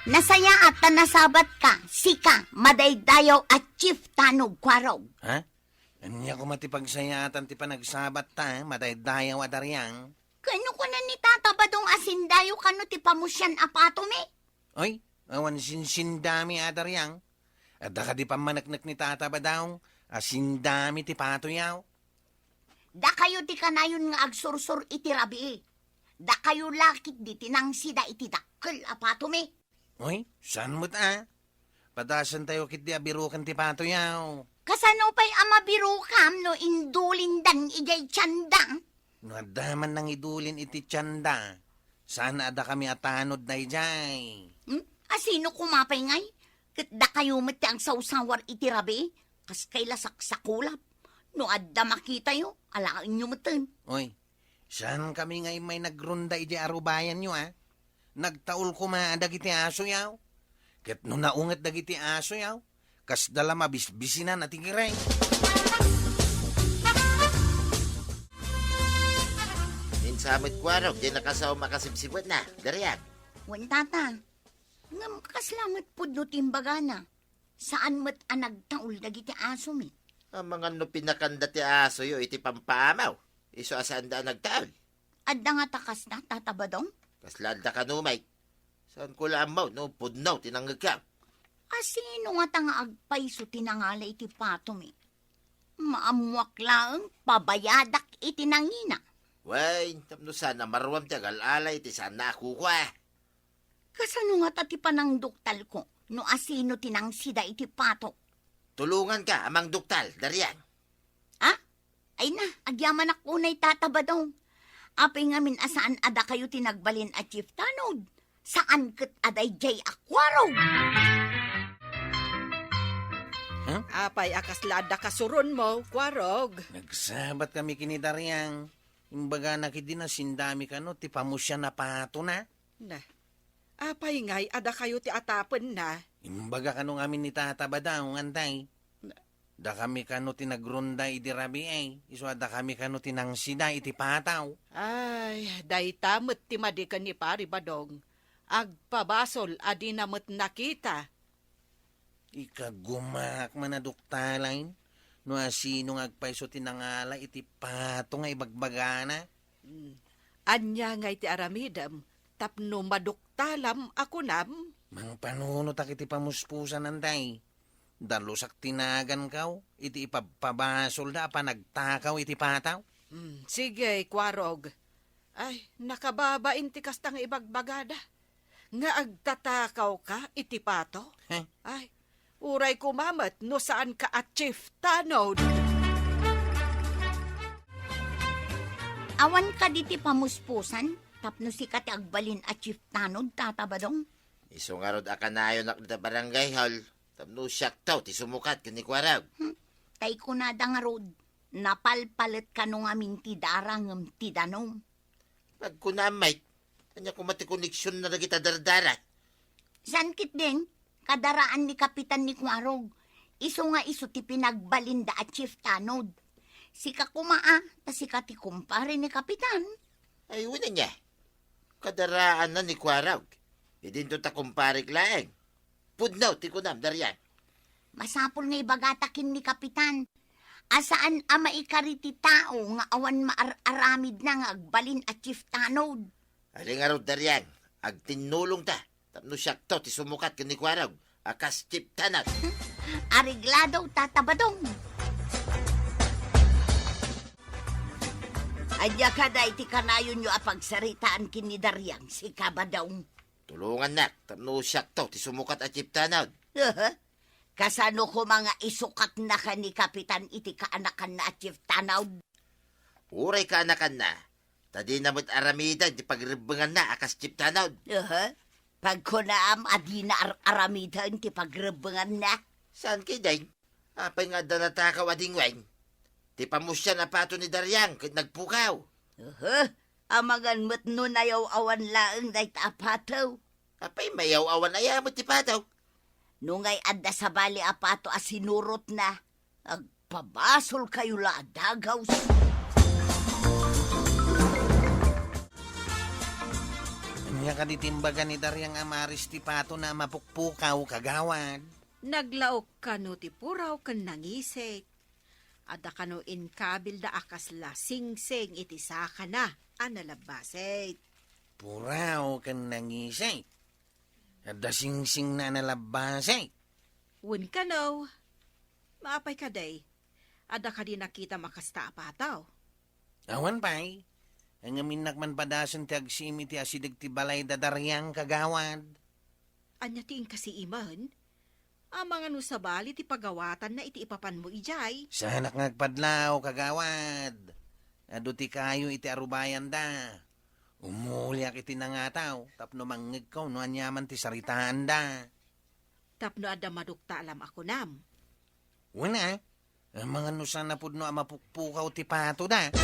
Nasaya at nasabat ka, sika, madaydayaw at chief tanog kwarog. Ha? Anya ko matipagsayatan ti panagsabat ta, madaydayaw adaryang. Kano ko na ni Tata Badong asindayo kano ti pamusyan apato me? Oy, awan sinsindami adaryang. Adda ka di pamanaknak ni Tata Badong, asindami ti patoyaw. Da kayo ti kanayon nga agsursur iti rabi. Da kayo lakit di tinang sida iti dakkel apato me. Oy, saan mo ta? Padasan tayo kit di abirukan ti patoyaw. Kasano pa'y amabiru kam no indulindan ijay tiyanda? No adaman nang idulin iti tiyanda. Sana ada kami atanod na ijay. Asino kumapay ngay? Kat da kayo mati ang sausawar iti rabi? Kas kay lasak sa kulap. No adda makita yo, alain nyo matan. Oy, saan kami ngay may nagrunda iti arubayan nyo Nagtaul ko dagiti aso yaw. Ket no naungat dagiti aso yaw, kas dala mabisbisinan at ikiray. Insamit kwarog, di nakasaw makasipsipot na. Dariyan. Wan tata, ngam kaslamat pud no timbagana. Saan mat anagtaul dagiti aso mi? Ang mga no pinakanda ti aso yo, iti pampaamaw. Iso asaan da nagtaal. Adda nga takas na, Tata Badong? Kaslada ka numay. Saan ko lamaw, no? Pudnaw, tinanggag ka. Asino nga tanga agpaiso tinangala iti pato mi? Maamuak lang, pabayadak iti nangina. Way, tapno sana marwam tiyagal alay, iti sana ako ko Kasano nga tati panang duktal ko, no asino tinang sida iti pato? Tulungan ka, amang duktal, dariyan. Ay na, agyaman ako na'y Tata Badong. Apay ngamin asaan ada kayo tinagbalin at chief tanod. Saan kat aday jay akwaro? Apay akaslada kasuron mo, kwarog. Nagsabat kami kinidaryang. Imbaga nakidi na sindami ka no, ti pamusya na pato na. Na, apay ngay, ada kayo ti atapen na. Imbaga ka nung amin ni Tata Badaw, antay. Da kami kano tinagrunda iti rabi Iso da kami kano tinangsida iti pataw. Ay, day tamot ti madikan ni Pari Badong. Agpabasol, adi namot nakita. Ikagumak manaduktalay. No asino agpaiso tinangala iti pato nga ibagbagana. Anya ngay ti aramidam, tapno maduktalam ako nam. Mang panuno tak iti pamuspusan antay. Dalusak tinagan kaw, iti ipabasol da pa nagtakaw iti pataw. Sige, kwarog. Ay, nakababain ti kastang ibagbagada. Nga agtatakaw ka, iti pato. Ay, uray kumamat no saan ka at chief tanod. Awan ka diti pamuspusan, tapno si kati agbalin at chief tanod, Tata Badong. Iso nga rod akanayo nak dita barangay hall. Tapno siyak taw, ti sumukat kini kwarag. Tay ko na da nga rod, napalpalit ka nung aming tidarang tidanom. Pag kunamay, kanya kumati koneksyon na kita dardara. Sankit din, kadaraan ni Kapitan ni Kwarog. Iso nga iso ti pinagbalinda at chief tanod. Sika kumaa, ta sika ti kumpare ni Kapitan. Ay, wala niya. Kadaraan na ni kwarag. Idin to ta kumparik laeng. Pudnaw, ti kunam, dariyan. Masapol nga ibagatakin ni Kapitan. Asaan ama ikariti tao nga awan maaramid na nga agbalin at chief tanod. Aling araw, dariyan. Agtinulong ta. Tapno siyak taw, ti sumukat kini kwarag. Akas chip tanat. Ariglado, Tata Badong. Adya ka da iti kanayon nyo apagsaritaan kini Daryang si Kabadong. Tulungan nak, tapno siyak taw, ti sumukat at chip tanat. Kasano ko mga isukat na ka ni Kapitan iti kaanakan na at chief tanod? Uray ka anakan na. Tadi namot aramidan, di pagribangan na, akas chip tanaw. Pagkunaam, adi na aramidan, ti pagrebengan na. Saan kiday? Apay nga danatakaw ading wine. Ti pamusya na pato ni Daryang, kit nagpukaw. Amangan mo't nun ayaw awan laeng dahi apataw. Apay mayaw awan ayamot ti pataw. Nungay adda sa bali apato asinurot na. Agpabasol kayo la adagaw. Anya ka ditimbagan ni Daryang Amaris ti pato na mapukpukaw kagawad. Naglaok ka no ti puraw kan nangisik. Ada ka no inkabil da akas la sing-sing iti saka na analabasik. Puraw kan nangisay. Ada sing-sing na nalabasay. Wun ka no. Maapay ka day. Ada ka di nakita makasta apataw. Awan pa'y. Ang aminak man padasan ti agsimi ti asidag ti balay da Daryang kagawad. Anya tiin kasi iman. Amang ano sa bali ti pagawatan na iti ipapan mo ijay. Sanak ngagpadlaw kagawad. Ado ti kayo iti arubayan da. Umulyak iti nangataw. Tapno mangig ko no anyaman ti saritaan da. Tapno ada madukta alam ako nam. Wala. Ang mga nusan na pudno ang mapukpukaw ti pato da.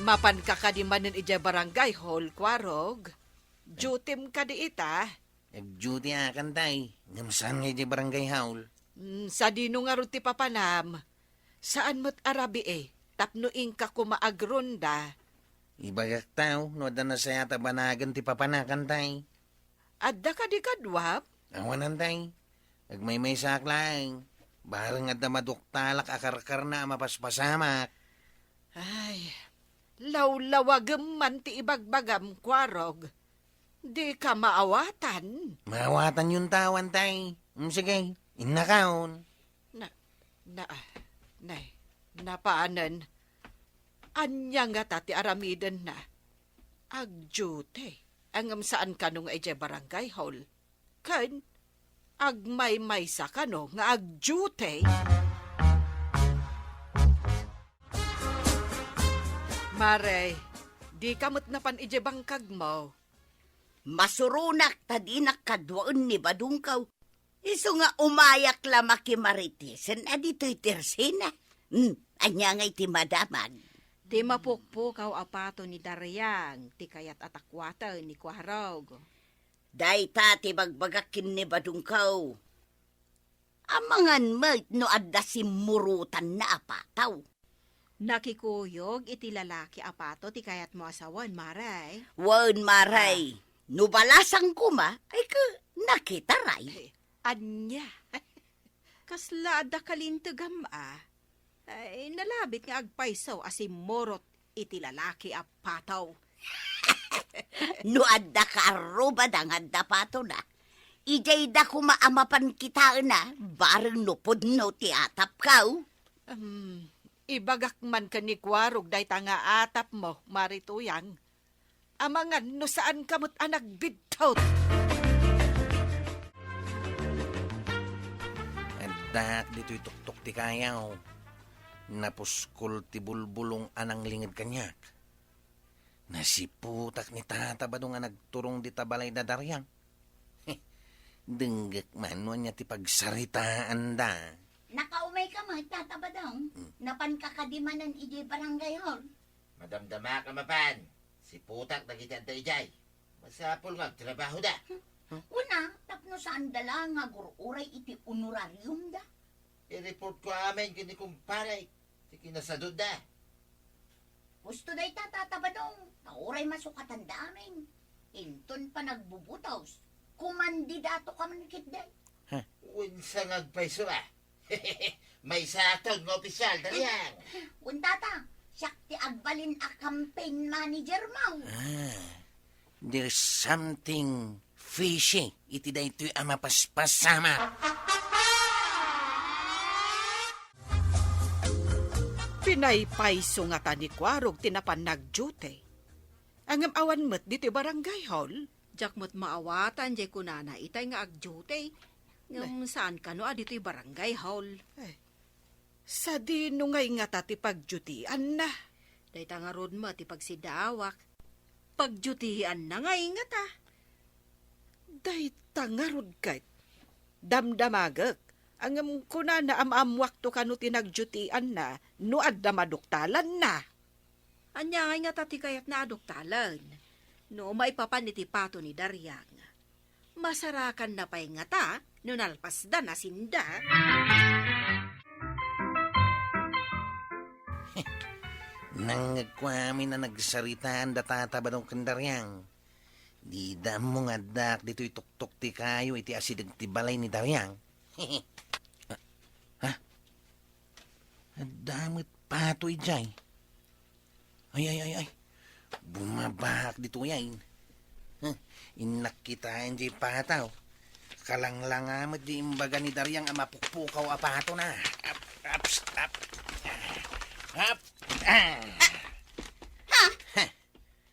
Mapan ka kadimanin ija barangay hall, Kwarog. Jutim ka di ita. Nag-duty akan tay. Ngamsan nga di barangay haul. Sa dino nga ron ti papanam. Saan mo't arabi tapnuing ka kumaagronda. Ibagak tao, no da na saya tabanagan ti papanakan tay. Adda ka di kadwap. Awanan tay. Nagmaymay saklang. Barang at na maduktalak akarkar na mapaspasamak. Ay, lawlawagam man ti ibagbagam, Kwarog. Di ka maawatan. Maawatan yung tawan tay. Sige, inakaon. Napaanan. Anya nga tati aramidan na. Agjute. Angam saan ka nung ay barangay hall. Kan, agmay-may sa ka no nga agjute. Mare, di kamot na pan ije bangkag mo. Masurunak tadi nakadwaan ni Badungkaw. Iso nga umayak la makimaritisen adito'y tersina. Anya nga'y ti madamag. Di mapukpukaw apato ni Daryang, ti kayat atakwata ni Kwarog. Day ta ti bagbagakin ni Badungkaw. Amangan mo't no adda simurutan na apataw. Nakikuyog iti lalaki apato ti kayat mo asawan, Maray. Wan maray. No balasang kuma, ay ka nakitaray. Anya. Kasla ada kalintagam ay nalabit nga agpaisaw asim morot iti lalaki apataw. No adda ka arubad ang adda pato na. Ijay da kumaamapan kita na, bareng nupod no ti atap kaw. Ibagak man ka ni Kwarog day tanga atap mo, Marituyang. Amangan no saan kamot anak bidtot. Adak dito'y tuktok ti kayaw. Napuskol ti bulbulong anang lingid kanyak. Nasiputak ni tata ba nga nagturong di tabalay na Daryang? Denggak man niya ti pagsaritaan da. Nakaumay ka magtatabadong. Napan kakadimanan ijay barangay hall. Madamdama ka mapan. Si putak nagiti anta ijay. Masapol nga, trabaho da. Una, tapno saan dala nga gururay iti honorarium da. I-report ko amin kini kumparay. Si kinasadod da. Gusto day tatatabadong. Nauray masukatan da amin. Inton pa nagbubutaws. Kumandidato ka man kitday. Winsang agpaiso May satod ng opisyal, Daryang. Untata, siyak ti agbalin a campaign manager mo. There's something fishy. Iti da ito'y amapaspasama. Pinaypayso nga ta ni Kwarog tinapan nagjute. Angam awan met dito barangay hall. Jakmot maawatan jay kunana itay nga agjute. Ngam saan ka no adito'y barangay hall. Sa dino ngay nga tati pagjutian na. Dayta nga ron mo ti pagsidawak. Pagjutihan na ngay nga ta. Day tangarod kahit damdamagak. Ang kuna na amamwak to kanu tinagjutian na, no adda maduktalan na. Anya ngay nga tati kayat na adoktalan. No maipapan iti pato ni Daryang. Masarakan na pa'y nga ta, no nalpasda na sinda. Nangagkwami na nagsaritaan datataba ng kandaryang. Di da mo nga dak dito ituktok ti kayo iti asidag ti balay ni Daryang. Ha? Adamit patoy jay. Ay. Bumabahak dito yan. Inakitaan jay pataw. Kalanglangamat di imbaga ni Daryang amapukpukaw apato na. Up.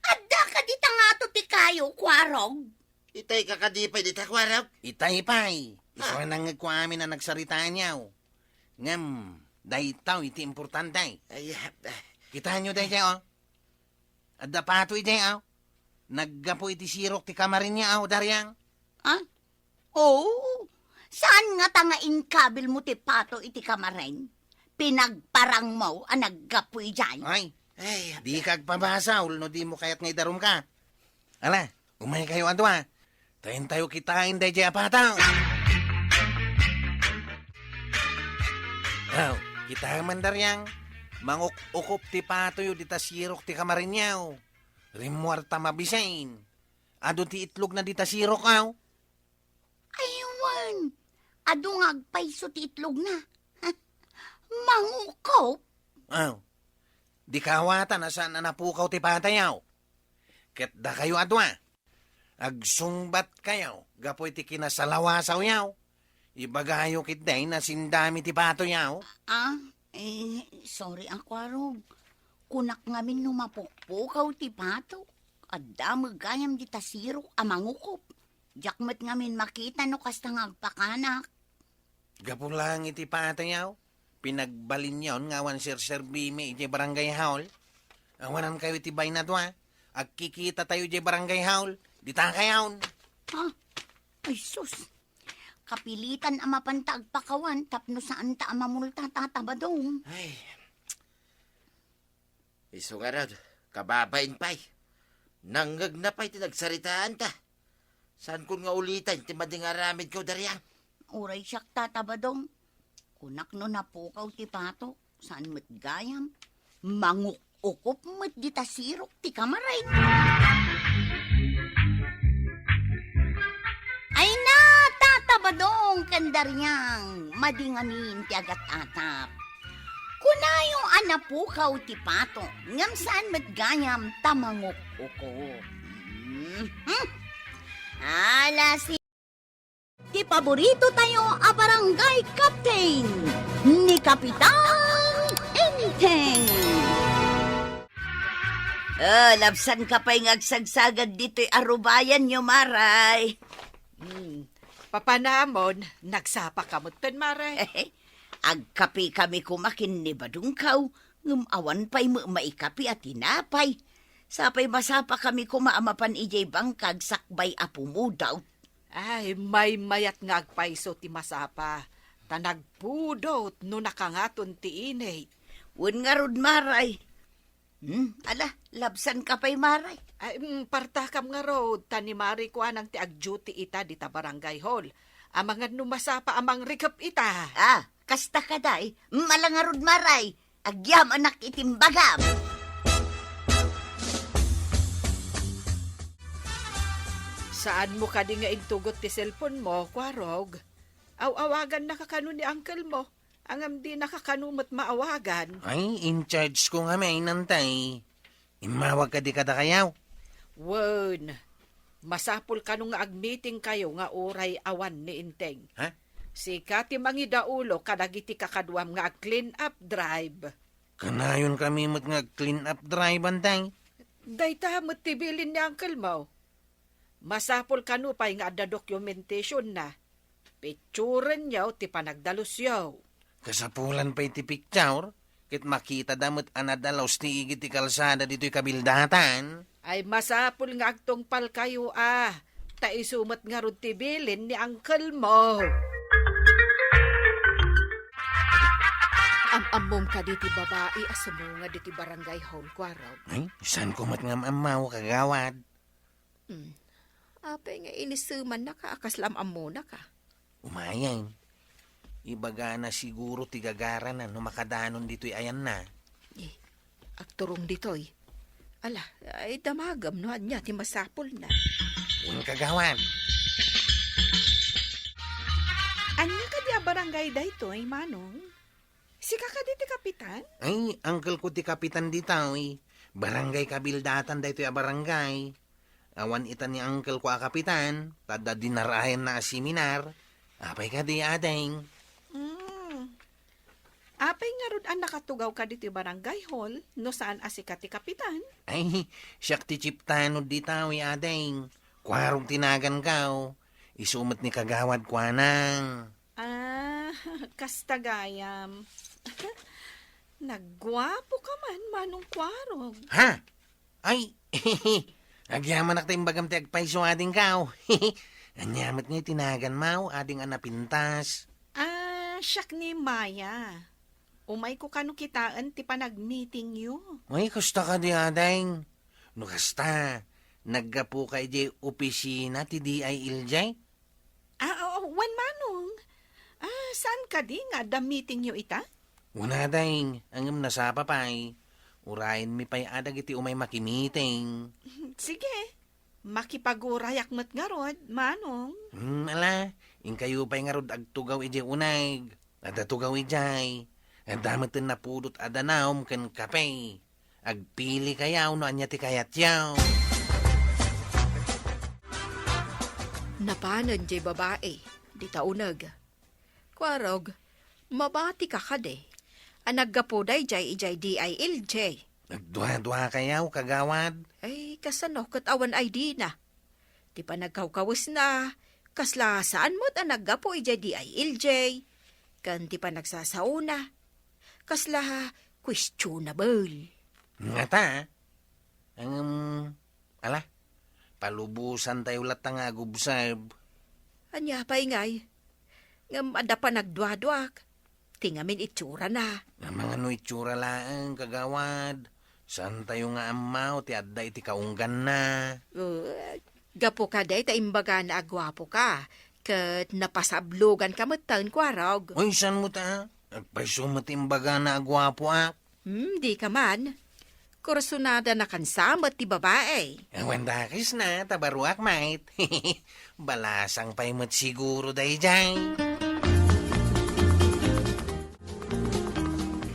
Adda ka dita nga to ti kayo, kwarog. Itay kakadipay di takwarap. Itay-pay. Iso nang nagkwami na nagsaritaan niyaw. Ngam, dahitaw iti importante. Ay, Kitahan nyo dahi oh. Adda pato iti oh. Naggapo iti sirok ti kamarin niya oh, Daryang. Ha? Oo. Saan nga tangain kabil mo ti pato iti kamaren? Pinagparang mo ang naggapoy dyan. Ay, ay, di kagpabasa no di mo kayat ngay darum ka. Ala, umay kayo adwa. Tayin tayo kitain dahi jay apataw. Oh, kita man Daryang. Manguk-ukup ti patoyo di tasirok ti kamarin niyaw. Rimuarta mabisain. Ado ti itlog na di tasirok aw. Aywan. Ado nga agpaiso ti itlog na. Ha? Mangukop. Aw. Di kawata na saan na napukaw ti patayaw. Ket da kayo adwa. Agsungbat kayo. Gapoy ti kinasalawasaw yaw. Ibagayo kit day na sindami ti pato yaw. Sorry ang kwarog. Kunak ngamin numapukpukaw ti pato. Adda magayam di tasiro amangukop. Jakmat ngamin makita no kasta nga agpakanak. Gapo lang iti patayaw. Pinagbalin yawn ngawan sir-servime iti barangay hall. Awanan kayo iti bay na dwa. Agkikita tayo iti barangay hall. Dita kayawn. Ha? Ay sus. Kapilitan ama pantag pakawan tapno saan ta amamulta tatabadong. ay. Iso nga rod, kababain pa'y. Nanggag na pa'y tinagsaritaan ta. Saan kun nga ulitan, ti mading aramid ko, Daryang? Uray siyak tatabadong. Kunak no napukaw ti pato. Saan mo't gayam? Mangukukop mo't di tasirok ti kamaray. Ay na, tatabadong kandaryang. Madingamin ti agat-atap. Kunayong anapukaw ti pato. Ngam saan mo't gayam tamangukukop. Ala si... Ti paborito tayo a barangay captain ni Kapitan Enteng. Labsan ka pa'y ngagsagsagad dito'y arubayan nyo, Maray. Papanamon, nagsapa kamot pen maray. Agkapi kami kumakin ni Badungkaw, ngumawan pa'y maikapi at tinapay. Sapay masapa kami kumaamapan ijay bangkag sakbay apumudaw. Ay, may mayat nga agpaiso ti masapa. Tanagpudot no nakangaton ti inay. Wen nga rod, Maray. Ala, labsan ka pa'y, Maray. Ay, partakam nga road, tanimari ko anang ti agduty ita di ta barangay hall. Amangan numasapa amang rikap ita. Kasta ka day, malangarod, Maray. Agyam anak itimbagam. Saan mo ka di nga intugot ti cellphone mo, kwarog? Awagan nakakano ni uncle mo. Angam di nakakanumot maawagan. Ay, in charge ko nga may nantay. Imawag ka di kada kayaw. Wen, masapul ka nung nga agmeeting kayo nga oray awan ni Inteng. Ha? Si Kati Mangidaulo kadagiti kakadwam nga clean up drive. Kanayon kami mat nga clean up drive antay. Dayta mo't tibilin ni uncle mo. Masapul ka pa'y nga ada documentation na. Picturen yaw ti panagdalus yaw. Kasapulan pa iti picture, kit makita damot anadalaws ti igit ti kalsada dito'y kabildatan. Ay masapul nga agtong pal kayo taisumat nga rod ti bilin ni uncle mo. Amom ka diti babae asamo nga diti barangay hall Kwarog. Ay, saan ko mat nga amaw kagawad? Apay nga inisuman na ka, akaslam amo na ka. Umayang. Ibaga na siguro ti gagara na no makadanon dito'y ayan na. Agturong ditoy. Ala, ay damagam no anya ti masapol na. Yung kagawad. Anya ka di barangay daytoy, Manong? Si kaka di ti kapitan? Ay, uncle ko ti kapitan ditaw Barangay kabildatan dayto'y barangay. Awan ita ni uncle ko a kapitan. Tada dinarayan na a seminar. Apay ka di adeng. Apay nga rod ang nakatugaw ka dito barangay hall, no saan asika ti kapitan? Ay, siyak ti chiptano ditaw adeng. Kwarong tinagan kaw. Isumot ni kagawad kwanang. Kastagayam. Nagwapo ka man, Manong Kwarog. Ha? Ay, agyaman ak tayong bagam ti agpaiso ading kaw. Anyamat nga tinagan mau, ading anapintas. Siyak ni Maya. Umay ko kano kitaan ti panag-meeting yu. Ay, kasta ka di ading. No kasta, naggapo kay di opisina ti DILJ? Wan Manong. Saan ka di nga da meeting yu ita? Una ding, angam nasapa pa'y. Urayin mi pa'y adag iti umay makimiting. Sige, makipagurayak mat nga rod, Manong. Ala, in kayo pa'y nga rod agtugaw iti unay. Adatugaw ijay. Ang damatin na pudot adanaw kan kape. Agpili kayaw no anya ti kayat yaw. Napanan jay babae, di taunag. Kwarog, mabati ka kade. Anaggapoday jay ijay DILJ. Nagduha-duha kayaw kagawad. Ay, kasano kat awan ay di na. Di pa nagkawkawas na. Kasla saan mo't anaggapo ijay DILJ. Kan di pa nagsasauna. Kasla questionable. Nga ta, ala, palubusan tayo lat nga gubsab. Anya pa ingay. Ngam ada pa nagdwa-dwak. Tingamin itsura na. Ang mga no itsura laang kagawad. Saan tayo nga amaw, ti adda iti kaunggan na. Gapo ka day, taimbaga na agwapo ka. Kat napasablugan ka matan, Kwarog. Uy, saan mo ta? Nagpasumat imbaga na agwapo Di ka man. Kursunada na kansamat ti babae. Ang dakis na, tabaruak mait. Balasang pa'y mat siguro day jay.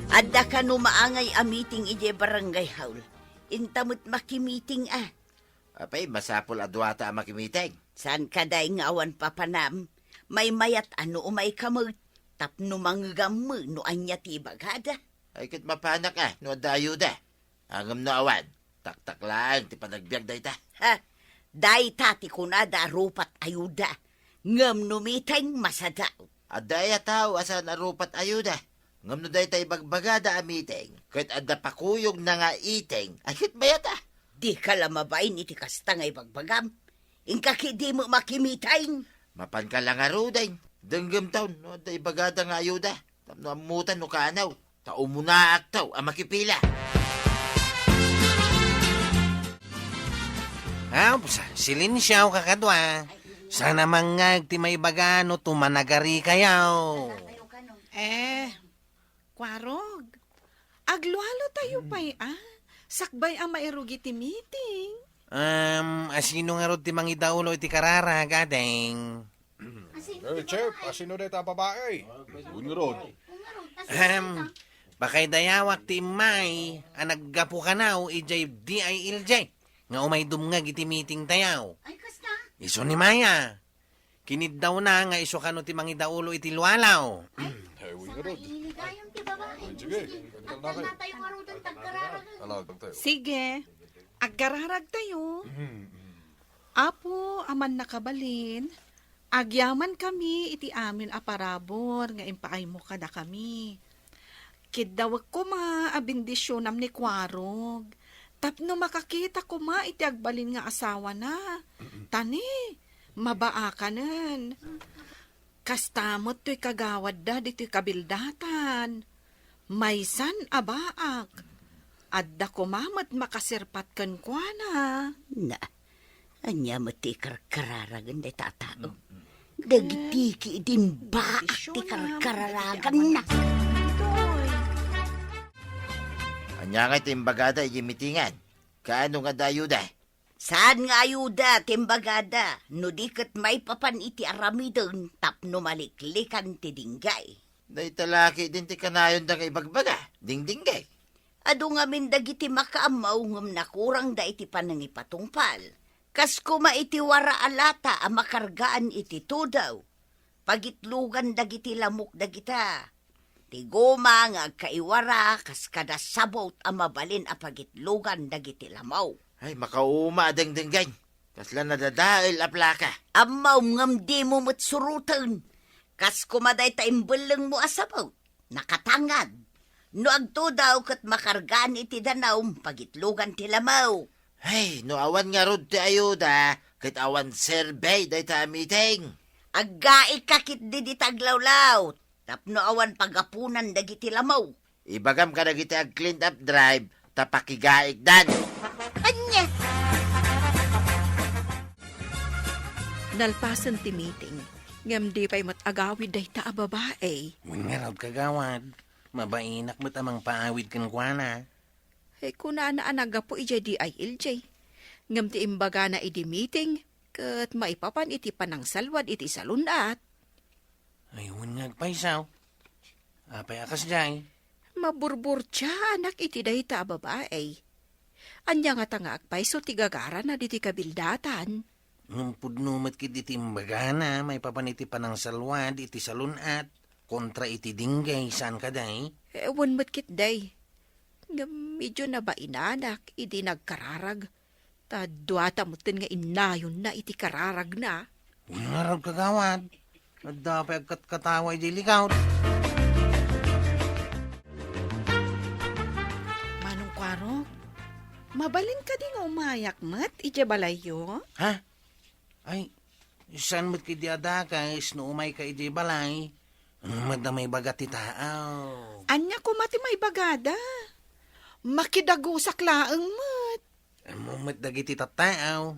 Adda ka no maangay a meeting ije barangay hall. Intamot makimiting Apay, masapol adwata ang makimiting. Saan ka day nga awan papanam? May mayat ano umay kamot. Tapno manggam no anya ti bagada. Ay kit mapanak no dayo da. Angam no awan. Taktaklaan, ti panagbiag day ta. Ha? Day tati ko na da rupat ayuda. Ngam numiteng masadaw. Adaya tao asan arupat ayuda. Ngam no day tay bagbagada a meeting. Kahit adda pakuyog na nga iting. Ay kit bayata. Di ka lamabain iti kasta ngay bagbagam. Inkaki di mo makimiteng. Mapan ka lang aruday. Denggam taon, no, day bagada nga ayuda. Tapno amutan no kanaw. Tao mo na aktaw, ang makipila. Silinsyaw kakadwa. Sana mangag ti may bagano tumanagari kayaw. Kwarog. Aglualo tayo pa'y sakbay ang mairugi ti meeting. Asino nga rod ti mangidaulo iti karara, gadeng. Chef, asino na ita babae? Bakay dayawak ti May, naggapo ka na ijay DILJ. Nga umay dumngag iti meeting tayaw. Ay, kasta? Iso ni Maya. Kinid daw na nga iso kano ti mangidaulo iti lualaw. Iligayang ti babae. Sige, na tayo nga ro doon tagkararagan. Sige, aggararag tayo. Apo, aman nakabalin. Agyaman kami iti amin aparabor nga impaay mo kada kami. Kidawag ko abindisyon ni Kwarog. Tapno makakita ko iti agbalin nga asawa na. Tani, mabaakanan. Kastamot to'y kagawad da dito'y kabildatan. Maysan abaak. Adda ko mamat makasirpat kan kwa na. Na, anya mati kararagan da tatao. Dagiti din ba ti kararagan na. Anya nga timbagada mitingan. Kaano nga dayuda? Saan nga ayuda, timbagada? No di kat may papan iti aramidon, tapno maliklikan ti dinggay. Day talaki din ti kanayon da kay bagbaga. Dingdinggay. Ado nga min dagiti makaamaw ngam nakurang da iti panangipatungpal. Kas kuma iti wara alata a makargaan iti tudaw. Pagitlugan dagiti lamok dagita. Ti goma nga agkaiwara kas kada sabot a mabalin a pagitlugan dagiti lamaw. Ay, makauma dingdinggay. Kasla nadadail a plaka. Amaw ngam di mo matsurutan. Kas kumaday ta imbeleng mo asabaw. Nakatangad. No agtudaw kat makargaan iti danaw pagitlugan ti lamaw. Ay, no awan nga rod ti ayuda, kit awan survey day ta meeting. Aggai kakit di taglawlaw. Tapno awan pagapunan dagiti lamaw. Ibagam ka dagiti ag clean up drive, tapakigaik dan. Anya! Nalpasan ti meeting. Ngam di pa'y matagawid day ta a babae. Nga raw kagawad. Mabainak mo't amang paawid kan kwa na. Kuna na anaga po ijay di ay iljay. Ngam ti imbaga na iti meeting, kat maipapan iti panang salwad iti salunat. Ayun nga agpaisaw. Apay akas jay. Maburbur siya anak iti day ta babae. Anya nga tanga agpaiso ti gagara na diti kabildatan. Nung pudnumat kit iti imbagana, may papaniti panang salwad iti salunat. Kontra iti dinggay, saan ka day? Ewan mo't kit day. Medyo na ba inanak, iti nagkararag. Ta duata mo'tin nga inayon na iti kararag na. Nga raw kagawad. At dapat agkat-kataway di likaw. Manong Kwarog, mabalin ka di nga umayak mat, iti balayo? Ha? Ay, saan mo't kidiadakais no umay ka iti balay? Mad na may bagat ti taaw. Anya ko mati may bagada. Makidagusak laeng mat. Mumat dagiti tattaaw.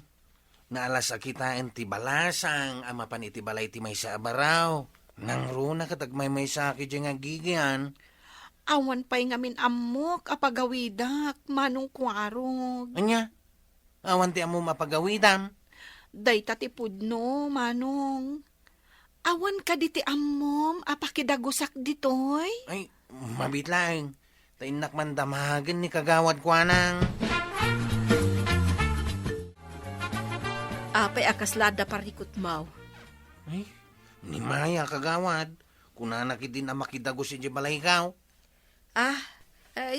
Naalas akitaan ti balasang, ama pan iti balay ti may sa abaraw. Nang runa katagmay may sakit yung agigyan. Awan pa'y ngamin amok apagawidak, Manong Kwarog. Anya? Awan ti amo mapagawidam. Day tatipudno, Manong. Awan ka diti amom, apakidagusak ditoy. Ay, mabitlaing. Tainak man damagan ni kagawad kwa nang. Apay akaslada parikot mau. Ay, ni Maya kagawad. Kunanak din na makidagos si balay ikaw.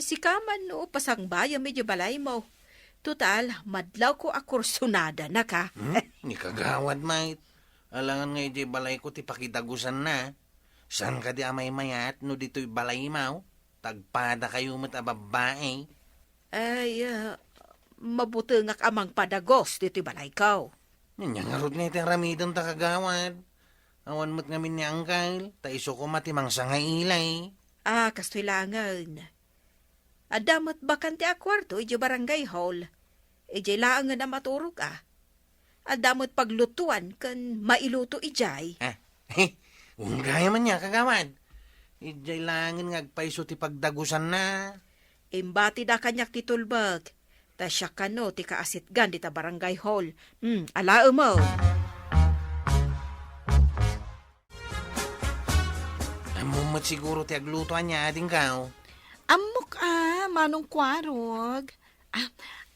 Si Kaman no, pasang bayan medyo balay mo. Total, madlaw ko akursunada na ka. Ni kagawad, mate. Alangan nga iti balay ko ti pakidagusan na. San ka di amay mayat no dito'y balay mau? Tagpada kayo mat a babae. Mabuti nga amang padagos dito'y balay ko. Nanyangarod nga iti ramidon ta kagawad. Awan mo't ngamin ni Angkal. Taiso ko matimang sa nga ilay. Kasto'y langan. Adamot bakante a kwarto, iji barangay hall. Iji laangan na maturog Adamot paglutuan kan mailuto ijay. Unggaya man niya kagawad. Ijay langin ngagpaiso ti pagdagusan na. Imbati da kanyak ti tulbag. Ta siya kano ti kaasitgan di ta barangay hall. Alao mo. Amumat siguro ti aglutuan niya ading kao. Amok Manong Kwarog.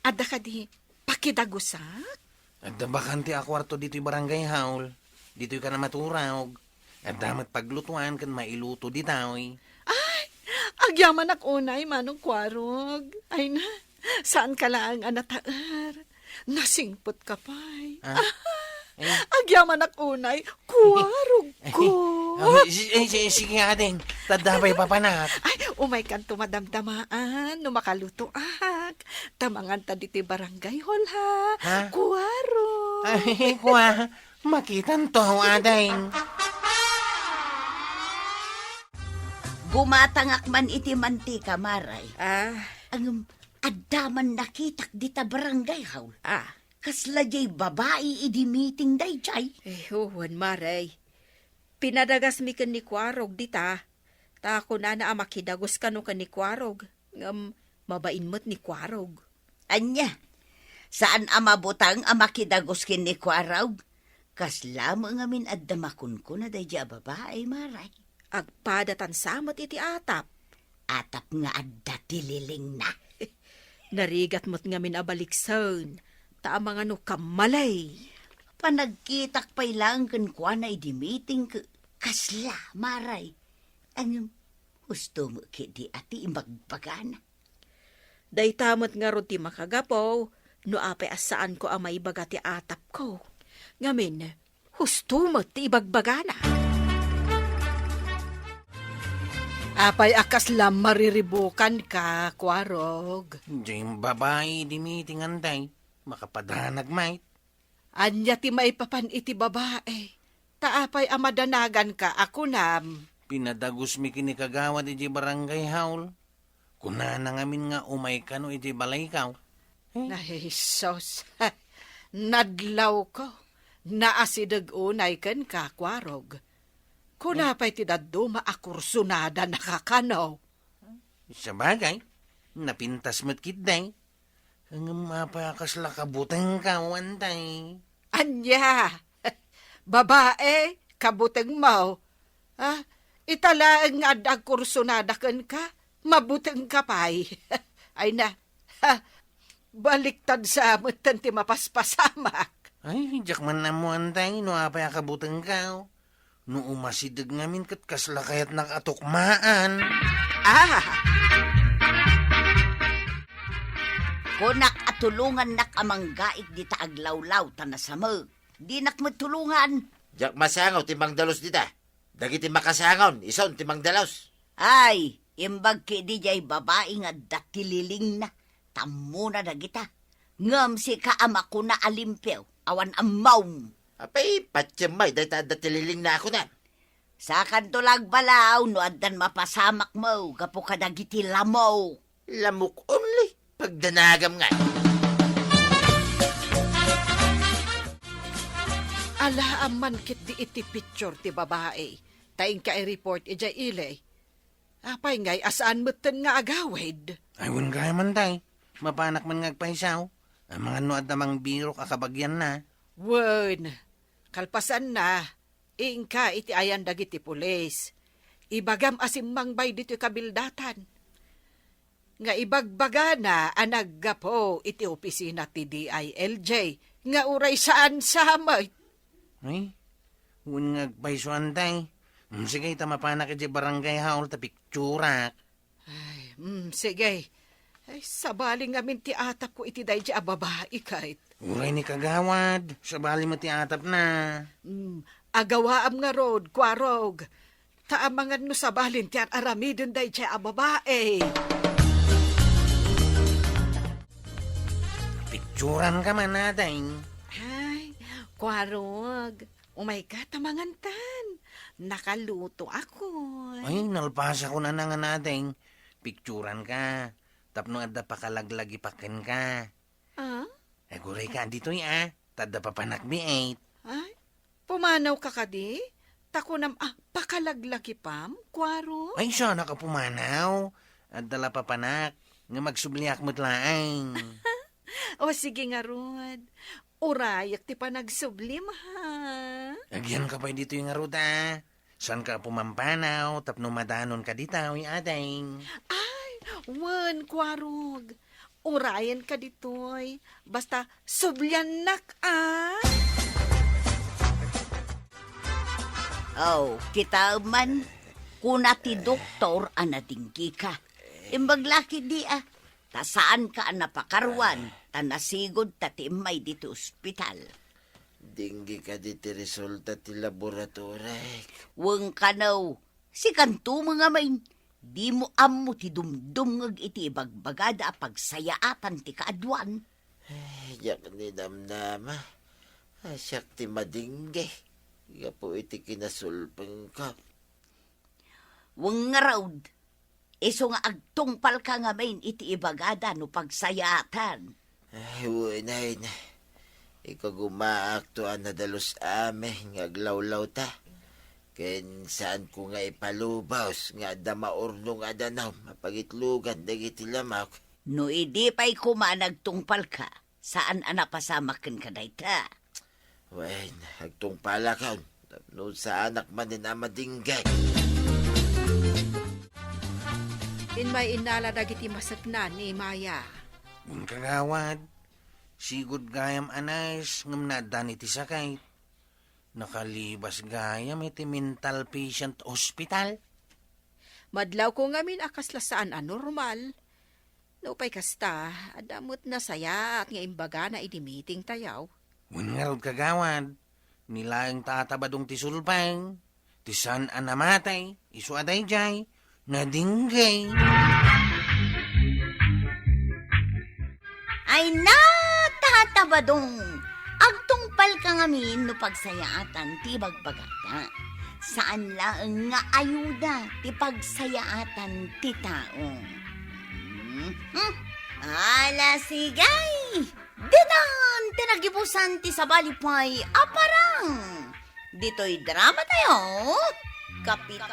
Ada ka di pakidagusak? At dabakan ti akwarto dito'y barangay haul. Dito'y ka na maturag. At damat paglutuan kan mailuto dito'y. Agyaman ak unay, Manong Kwarog. Ay na, saan ka lang anataar? Nasingpot ka pa'y. Agyaman akunay, kuwarog ko. Sige ading, tadabay papanak. Ay, umay kan tumadamdamaan, no makaluto ak. Tamangan ta diti barangay hall ha. Ha? Kuwarog. Ay, kuha, makitan to, ading. Gumatangak man iti mantika, maray. Ah, Ang adaman nakitak dita barangay haul. Kasla jay babae idi meeting day jay. huwan maray. Pinadagas mi kan ni Kwarog dita. Ta ako na makidagos ka no kan ni Kwarog. Mabain mo't ni Kwarog. Anya, saan amabutang amakidagos kin ni Kwarog? Kasla mo nga min addamakun ko na day jay babae, maray. Agpadatan samot iti atap. Atap nga adda tililing na. Narigat mo't nga min abalikson. Ta mga no kamalay. Panagkitak pa'y lang kan kwa na idi meeting kasla, maray. Ang gusto mo kidi ati imagbagana. Day tamot nga ro ti makagapaw, no apay asaan ko amay baga ti atap ko. Ngamin, husto mo ti ibagbagana. Apay akas lam mariribukan ka, Kwarog. Diyang babae di meeting anday, makapadanag mait. Anya ti maipapan iti babae. Taapay amadanagan ka, ako nam. Pinadagos mi kinikagawad iti barangay haul. Kuna na ngamin nga umay ka no iti balay kaw. Nahisos, nadlaw ko. Naasidag unay kan ka, Kwarog. Kunapay ti daddo maakursunada nakakanaw. Sa bagay, napintas mo't kitday. Ang mapakas lakabutang kawantay. Anya, babae, kabuteng mo. Italaang nga dagkursunada kan ka, mabuteng kapay. Ay na, baliktad sa mutan ti mapaspasamak. Ay, jak man na mo antay, no apay akabutang kaw. No umasidag ngamin kat kasla kayat nakatukmaan. Kunak at tulungan nak amanggaik di taaglawlaw tanasamo. Di nak matulungan. Jak masangaw timang dalos dita. Dagiti makasangaw, ison timang dalos. Ay, imbag ki di jay babae nga datililing na. Tamo na dagita. Ngam si kaama ko na alimpyaw. Awan amaw. Apay, patsyamay, dahil tililing na ako na. Sa kantulag balaw, no adan mapasamak mo. Gapo ka dagiti lamaw. Lamok only, pagdanagam nga. Ala aman kit di iti picture ti babae. Taing ka i-report ija ilay. Apay ngay asaan mutan nga agawid. Ay, wun kaya man tay. Mapanak man ngagpaisaw. Ang mga nuad namang biro kakabagyan na. Wen, kalpasan na. Ingka iti ayan dagiti pulis. Ibagam asim mangbay dito kabildatan. Nga ibagbaga na anaggapo iti opisina ti DILJ. Nga uray saan samay. Ay, wun ngagpaisuan tay. Sige, tamapanak iti barangay haul ta picturak. Sige. Ay, sabaling ngamin ti atap ko iti day a babae kahit. Uray ni kagawad. Sabali mo ti atap na. Agawaam nga road, Kwarog. Taamangan no sabalin ti aramidin day a babae. Picturan ka man natin. Ay, Kwarog. Umay ka, tamangantan. Nakaluto ako. Ay, nalpasa ko na nga natin. Picturan ka. Tapno adda pakalaglagi pakin ka. Eh, guray ka dito Tadda pa panakbiait. Ay, pumanaw ka kadi? Takunam, pakalaglaki pam, Kwarog? Ay, siya nakapumanaw. Adala pa panak. Nga magsubliak mo't laang. O sige nga, Rod. Urayak ti pa nagsublim, ha? Agyan ka pa dito yung aruta. Saan ka pumampanaw, tapno madanon ka ditaw, ating. Wan, Kwarog. Urayan ka ditoy. Basta sublyanak, Oh, kita man. Kuna ti doktor anatingki ka. Imbaglaki di Ta saan ka napakarwan. Ta nasigod ta ti imay dito ospital. Dinggi ka di ti resulta ti laboratory. Wang kanaw, si kanto mga main, di mo amo ti dumdumngag iti bagbagada pagsayaatan ti kaadwan. Yak ni damnama. Asyak ti madingge. Gapo iti kinasulpeng ka. Wang nga raud, iso nga agtungpal ka nga main iti ibagada no pagsayatan. Ay, unay na. Ikaw gumaaktuan na dalos ame, nga aglawlaw ta. Ken saan ko nga ipalubaws, nga damaorno nga danaw, mapagitlugan, dagiti lamak. No idi pa'y kumanagtungpal ka, saan anapasamakin ka dayta? Wen, agtong pala ka, no sa anak man din amadinggay. In may inala dagiti masaknan ni Maya. Ang kagawad, sigod gayam anas, ngam nadan iti sakay. Nakalibas gayam iti mental patient hospital. Madlaw ko ngamin akaslasaan anormal. Naupay kasta, adamot na saya at nga imbaga na idi-meeting tayaw. Ungarod kagawad, nilayang tatabadong ti sulpang, ti san anamatay, isu aday jay, nadinggay. Ay na, tatabadong! Agtungpal ka ngamin no pagsayaatan ti bagbagata. Saan lang nga ayuda ti pagsayaatan ti tao. Ala sigay! Dinan, tinagibusan ti sabalipay aparang. Dito'y drama tayo. Kapitan